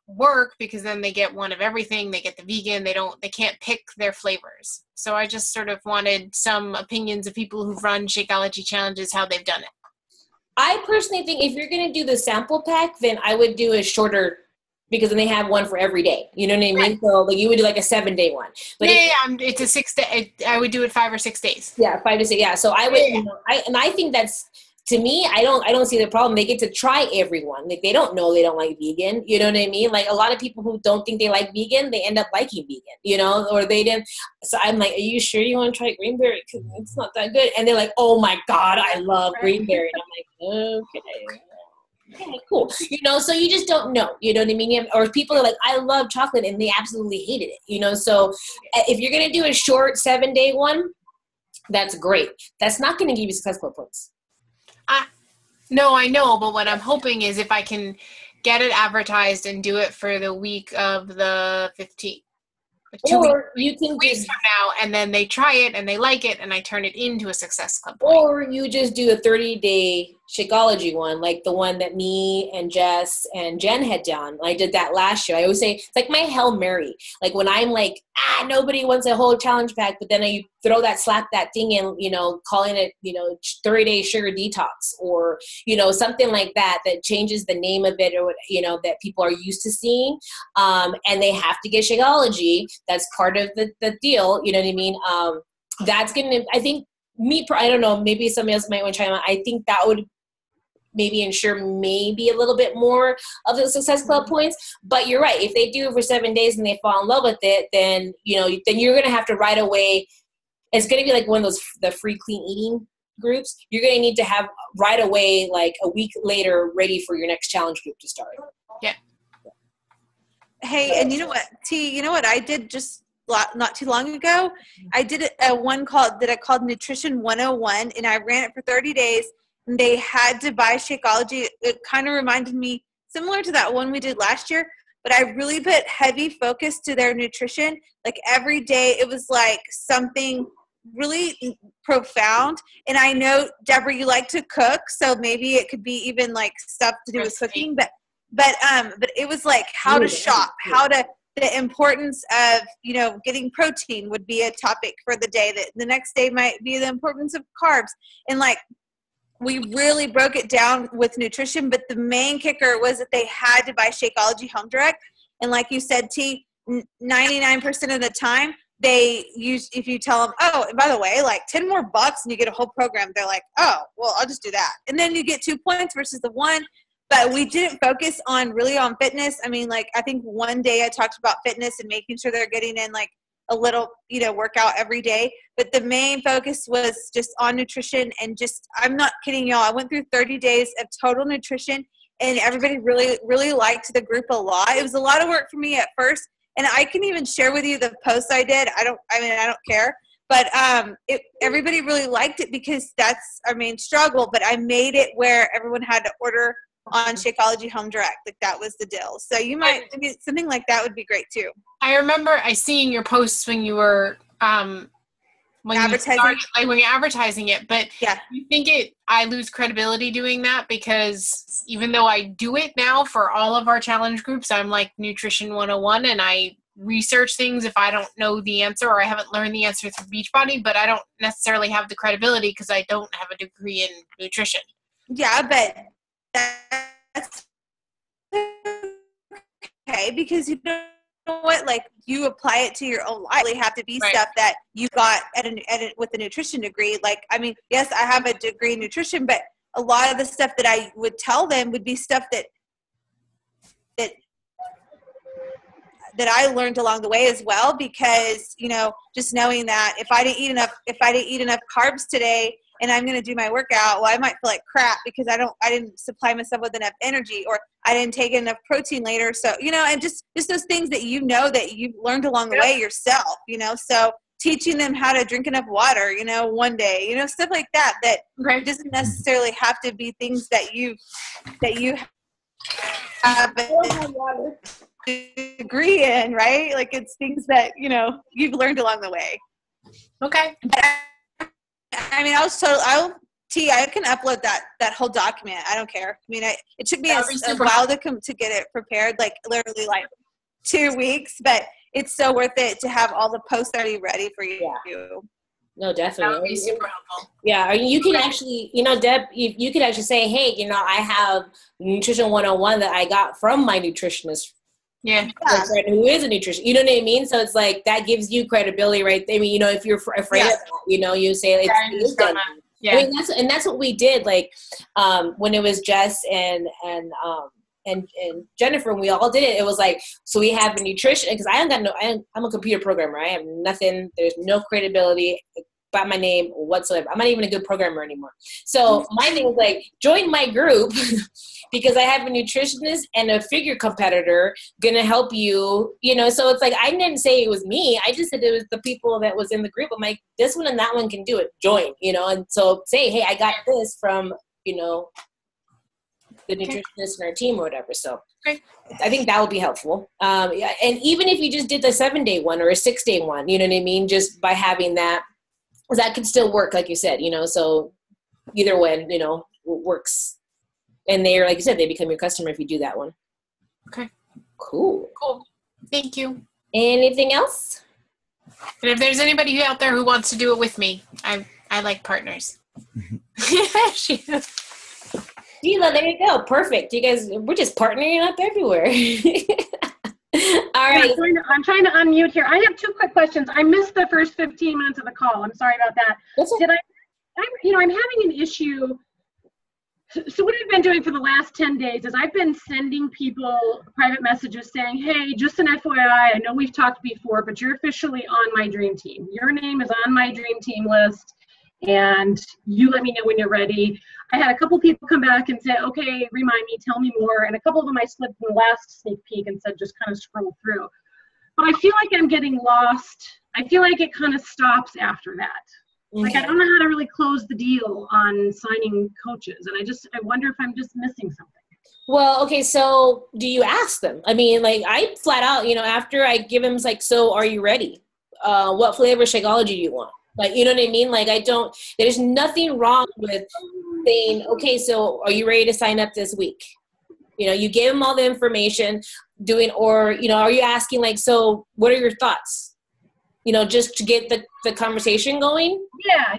work because then they get one of everything. They get the vegan. They can't pick their flavors. So I just sort of wanted some opinions of people who've run Shakeology challenges, how they've done it. I personally think if you're going to do the sample pack, then I would do a shorter, because then they have one for every day. You know what I mean? Right. So like you would do like a 7-day one. But it's a 6 day. I would do it 5 or 6 days. Yeah, 5 to 6. Yeah. So I would, I think that's, to me, I don't see the problem. They get to try everyone. Like they don't know they don't like vegan. You know what I mean? Like a lot of people who don't think they like vegan, they end up liking vegan, you know, or they didn't. So I'm like, are you sure you want to try greenberry? Because it's not that good. And they're like, oh my God, I love greenberry. And I'm like, okay, cool. You know, so you just don't know, you know what I mean? Or people are like, I love chocolate, and they absolutely hated it, you know? So if you're going to do a short 7-day one, that's great. That's not going to give you Success Club points. No, I know, but what I'm hoping is if I can get it advertised and do it for the week of the 15th. Or you can weeks from now, and then they try it and they like it, and I turn it into a Success Club point. Or you just do a 30-day Shakeology one, like the one that me and Jess and Jen had done. I did that last year. I always say it's like my Hail Mary. Like when I'm like, nobody wants a whole challenge pack, but then I slap that thing in, you know, calling it, you know, 30-day sugar detox, or, you know, something like that changes the name of it, or, you know, that people are used to seeing. And they have to get Shakeology. That's part of the deal. You know what I mean? That's going to, I think, I don't know, maybe somebody else might want to try them out. I think that would maybe ensure maybe a little bit more of the Success Club points. But you're right. If they do it for 7 days and they fall in love with it, then, you know, then you're going to have to right away. It's going to be like one of those, the free clean eating groups. You're going to need to have right away, like a week later, ready for your next challenge group to start. Yeah. Hey, and you know what, T, you know what I did just not too long ago? I did one called Nutrition 101, and I ran it for 30 days. And they had to buy Shakeology. It kind of reminded me similar to that one we did last year, but I really put heavy focus to their nutrition. Like every day it was like something really profound. And I know, Deborah, you like to cook, so maybe it could be even like stuff to do with cooking, but it was like how to shop, the importance of, you know, getting protein would be a topic for the day. That the next day might be the importance of carbs. And like, we really broke it down with nutrition, but the main kicker was that they had to buy Shakeology Home Direct. And like you said, T, 99% of the time they use, if you tell them, oh, and by the way, like 10 more bucks and you get a whole program, they're like, oh, well, I'll just do that. And then you get 2 points versus the 1. But we didn't focus on fitness. I mean, like, I think one day I talked about fitness and making sure they're getting in like a little, you know, workout every day. But the main focus was just on nutrition, and just, I'm not kidding y'all, I went through 30 days of total nutrition, and everybody really, really liked the group a lot. It was a lot of work for me at first, and I can even share with you the posts I did. I don't care, but everybody really liked it because that's our main struggle. But I made it where everyone had to order on Shakeology Home Direct. Like that was the deal. So you might, something like that would be great too. I remember seeing your posts when you were when you're advertising it, but yeah, you think I lose credibility doing that because even though I do it now for all of our challenge groups, I'm like Nutrition 101 and I research things if I don't know the answer or I haven't learned the answer through Beachbody, but I don't necessarily have the credibility because I don't have a degree in nutrition. Yeah, but that's okay because you know what, like you apply it to your own life. It have to be stuff that you got with a nutrition degree. Like, I mean, yes, I have a degree in nutrition, but a lot of the stuff that I would tell them would be stuff that I learned along the way as well, because, you know, just knowing that if I didn't eat enough carbs today and I'm going to do my workout, well, I might feel like crap because I didn't supply myself with enough energy, or I didn't take enough protein later. So, you know, and just those things that you know that you've learned along the way yourself, you know, so teaching them how to drink enough water, you know, one day, you know, stuff like that, doesn't necessarily have to be things that you have a degree in, right? Like it's things that, you know, you've learned along the way. Okay. But I mean, I can upload that whole document. I don't care. I mean, it took me a while to get it prepared, like literally like 2 weeks, but it's so worth it to have all the posts already ready for you. Yeah. No, definitely. That would be super helpful. Yeah, or you can actually, you know, Deb, you could actually say, hey, you know, I have Nutrition 101 that I got from my nutritionist. Yeah. Who is a nutrition, you know what I mean? So it's like, that gives you credibility, right? I mean, you know, if you're afraid of that, you know, you say it's done. Yeah. I mean, that's what we did. Like, when it was Jess and Jennifer, and we all did it. It was like, so we have a nutrition, because I'm a computer programmer. I have nothing. There's no credibility by my name whatsoever. I'm not even a good programmer anymore. So my thing was like, join my group because I have a nutritionist and a figure competitor going to help you, you know? So it's like, I didn't say it was me. I just said it was the people that was in the group. I'm like, this one and that one can do it. Join, you know? And so say, hey, I got this from, you know, the nutritionist in our team or whatever. So I think that would be helpful. Yeah, and even if you just did the 7-day one or a 6-day one, you know what I mean? Just by having that, that could still work, like you said, you know, so either way, you know, works. And they're, like you said, they become your customer if you do that one. Okay. Cool. Thank you. Anything else? And if there's anybody out there who wants to do it with me, I like partners. Sheila, there you go. Perfect. You guys, we're just partnering up everywhere. All right. I'm trying to unmute here. I have 2 quick questions. I missed the first 15 minutes of the call. I'm sorry about that. I'm having an issue. So what I've been doing for the last 10 days is I've been sending people private messages saying, hey, just an FYI, I know we've talked before, but you're officially on my dream team. Your name is on my dream team list, and you let me know when you're ready. I had a couple people come back and say, okay, remind me, tell me more. And a couple of them I slipped in the last sneak peek and said, just kind of scroll through. But I feel like I'm getting lost. I feel like it kind of stops after that. Mm-hmm. Like I don't know how to really close the deal on signing coaches. And I wonder if I'm just missing something. Well, okay, so do you ask them? I mean, like I flat out, you know, after I give them like, so are you ready? What flavor Shakeology do you want? Like, you know what I mean? Like there's nothing wrong with saying, okay, so are you ready to sign up this week? You know, you gave them all the information or, you know, are you asking like, so what are your thoughts? You know, just to get the conversation going?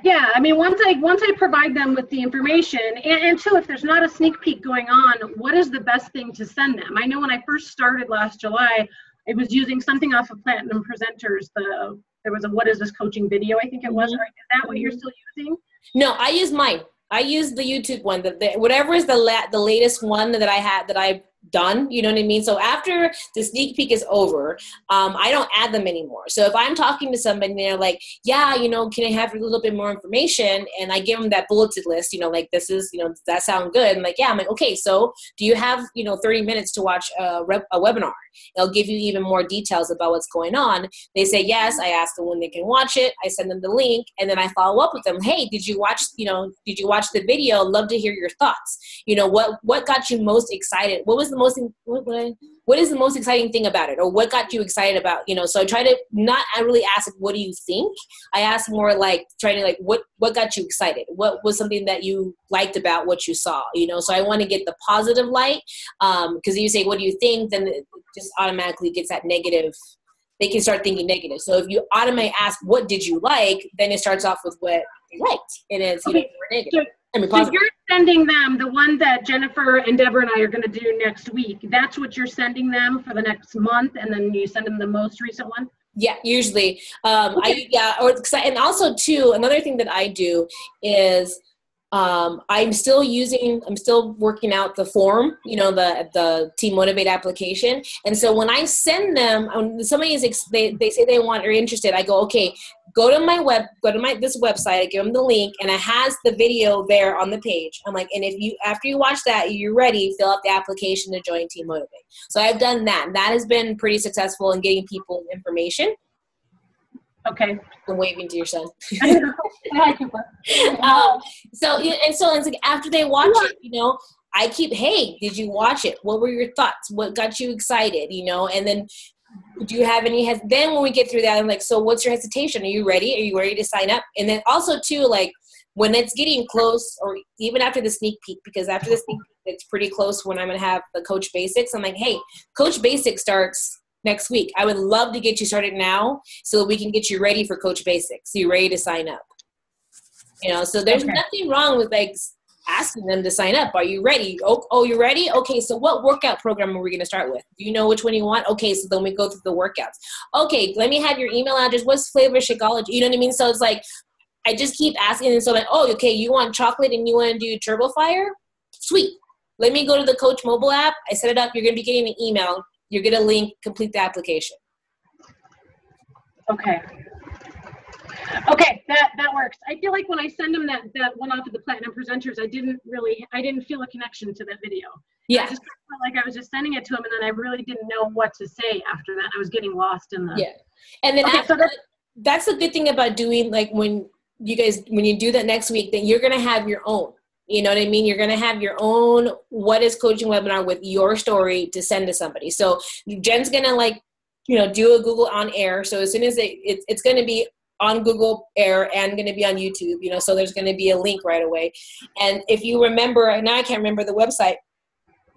Yeah. I mean, once I provide them with the information, and two, if there's not a sneak peek going on, what is the best thing to send them? I know when I first started last July, I was using something off of Platinum Presenters. There was a What Is This Coaching video, I think it was. Right? Is that what you're still using? No, I use mine. I use the YouTube one. Whatever is the latest one that I had, that I done, you know what I mean? So after the sneak peek is over, I don't add them anymore. So if I'm talking to somebody and they're like, yeah, you know, can I have a little bit more information? And I give them that bulleted list, you know, like this is, you know, does that sound good? And like, yeah, I'm like, okay, so do you have, you know, 30 minutes to watch a webinar? It'll give you even more details about what's going on. They say yes. I ask them when they can watch it. I send them the link, and then I follow up with them. Hey, did you watch the video? Love to hear your thoughts. You know, what got you most excited? What is the most exciting thing about it? Or what got you excited about, you know? So I try to not, I really ask, what do you think? I ask more like, trying to like, what got you excited? What was something that you liked about what you saw, you know? So I want to get the positive light, because you say, what do you think? Then it just automatically gets that negative. They can start thinking negative. So if you automatically ask, what did you like? Then it starts off with what you liked. And it's, you know, more negative. So you're sending them the one that Jennifer and Deborah and I are going to do next week. That's what you're sending them for the next month, and then you send them the most recent one? Yeah, usually. And also too, another thing that I do is I'm still working out the form, you know, the Team Motivate application. And so when I send them, when somebody they say they are interested, I go, okay, go to this website, I give them the link, and it has the video there on the page. I'm like, and after you watch that, you're ready, fill out the application to join Team Motivate. So I've done that. That has been pretty successful in getting people information. Okay. I'm waving to your son. Hi, Cooper. So it's like after they watch it, you know, I keep, hey, did you watch it? What were your thoughts? What got you excited? You know, and then do you have any, then when we get through that, I'm like, so what's your hesitation? Are you ready? Are you ready to sign up? And then also too, like when it's getting close, or even after the sneak peek, because after the sneak peek, it's pretty close when I'm going to have the Coach Basics. I'm like, hey, Coach Basics starts next week. I would love to get you started now so that we can get you ready for Coach Basics. So you're ready to sign up. You know, so there's nothing wrong with like asking them to sign up. Are you ready? Oh, you're ready? Okay, so what workout program are we going to start with? Do you know which one you want? Okay, so then we go through the workouts. Okay, let me have your email address. What's flavor of Shakeology? You know what I mean? So it's like, I just keep asking. And so like, oh, okay, you want chocolate and you want to do Turbo Fire? Sweet. Let me go to the Coach mobile app. I set it up. You're going to be getting an email. You're going to link, complete the application. Okay. Okay, that works. I feel like when I send them that one off of the Platinum Presenters, I didn't feel a connection to that video. Yeah. I just felt like I was just sending it to them, and then I really didn't know what to say after that. I was getting lost in the. Yeah. And then that's the good thing about doing, like when you do that next week, then you're going to have your own. You know what I mean? You're going to have your own what is coaching webinar with your story to send to somebody. So Jen's going to like, you know, do a Google on air. So as soon as it's going to be on Google Air and going to be on YouTube, you know, so there's going to be a link right away. And if you remember, now I can't remember the website,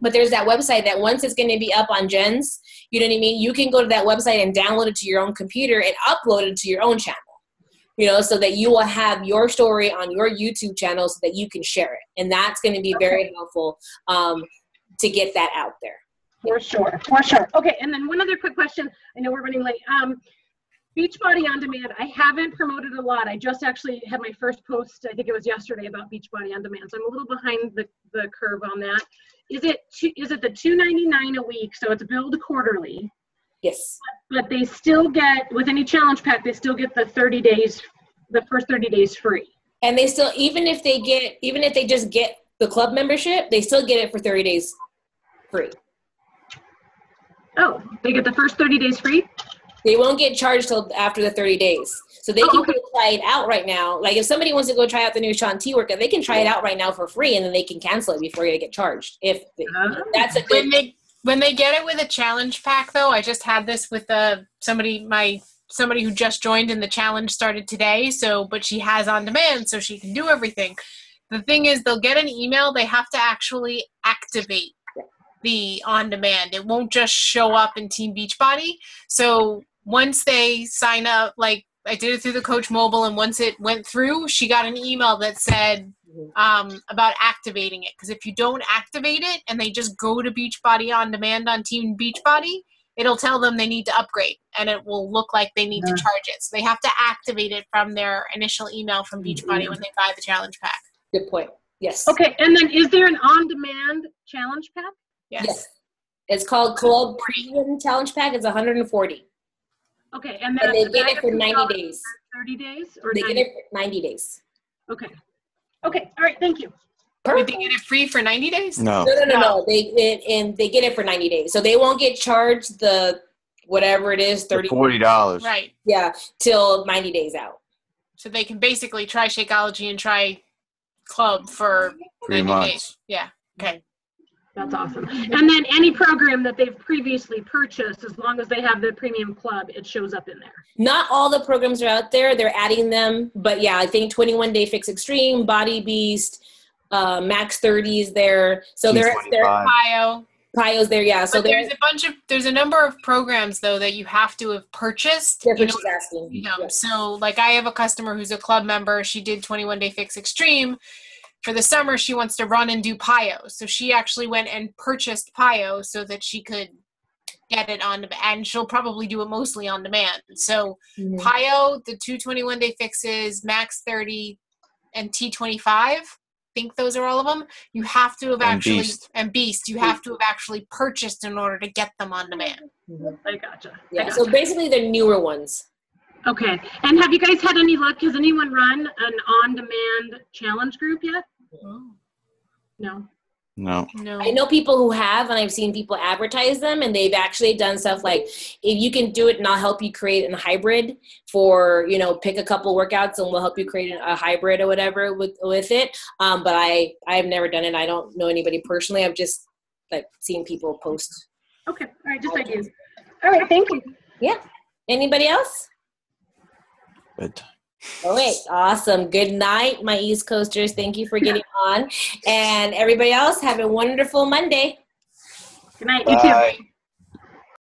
but there's that website that once it's going to be up on Jen's, you know what I mean? You can go to that website and download it to your own computer and upload it to your own channel. You know, so that you will have your story on your YouTube channel so that you can share it. And that's going to be very helpful to get that out there. For sure. Okay, and then one other quick question. I know we're running late. Beachbody On Demand, I haven't promoted a lot. I just actually had my first post, I think it was yesterday, about Beachbody On Demand. So I'm a little behind the curve on that. Is it the $2.99 a week, so it's billed quarterly? Yes. But they still get, with any challenge pack, they still get the first 30 days free. And they still, even if they just get the club membership, they still get it for 30 days free. Oh, they get the first 30 days free? They won't get charged till after the 30 days. So they can go try it out right now. Like if somebody wants to go try out the new Shaun T workout, they can try it out right now for free, and then they can cancel it before they get charged. That's a good When they get it with a challenge pack, though, I just had this with somebody who just joined and the challenge started today. But she has On Demand, so she can do everything. The thing is, they'll get an email. They have to actually activate the On Demand. It won't just show up in Team Beachbody. So once they sign up, like I did it through the Coach Mobile, and once it went through, she got an email that said about activating it. Because if you don't activate it and they just go to Beachbody On Demand on Team Beachbody, it'll tell them they need to upgrade, and it will look like they need to charge it. So they have to activate it from their initial email from Beachbody when they buy the challenge pack. Good point. Yes. Okay, and then is there an on-demand challenge pack? Yes. It's called Club Premium Challenge Pack. It's 140. Okay, and they get it for 90 days. 30 days? Or they 90? get it for 90 days. Okay. Okay, all right, thank you. Did they get it free for 90 days? No. No. They get it for 90 days. So they won't get charged the whatever it is, $40. Right. Yeah, till 90 days out. So they can basically try Shakeology and try Club for 3 90 months. days. Yeah. Okay. That's awesome. And then any program that they've previously purchased, as long as they have the premium club, it shows up in there. Not all the programs are out there. They're adding them. But yeah, I think 21 Day Fix Extreme, Body Beast, Max 30 is there. So they're Pio's there, yeah. So but there's a number of programs though that you have to have purchased. That's what she's asking. You know, so like I have a customer who's a club member. She did 21 Day Fix Extreme. For the summer, she wants to run and do Pio. So she actually went and purchased Pio so that she could get it on demand. And she'll probably do it mostly on demand. So Pio, the 21 Day Fixes, Max 30, and T25, I think those are all of them. You have to have and Beast, you have to have actually purchased in order to get them on demand. I gotcha. Yeah, so basically they're newer ones. Okay, and have you guys had any luck? Has anyone run an on-demand challenge group yet? No. I know people who have, and I've seen people advertise them, and they've actually done stuff like, if you can do it and I'll help you create a hybrid for, pick a couple workouts and we'll help you create a hybrid or whatever with it. But I've never done it. I don't know anybody personally. I've just seen people post. Okay, all right, just ideas. All right, thank you. Yeah. Anybody else? Good. All right, awesome. Good night, my East Coasters. Thank you for getting on. And everybody else, have a wonderful Monday. Good night, you too.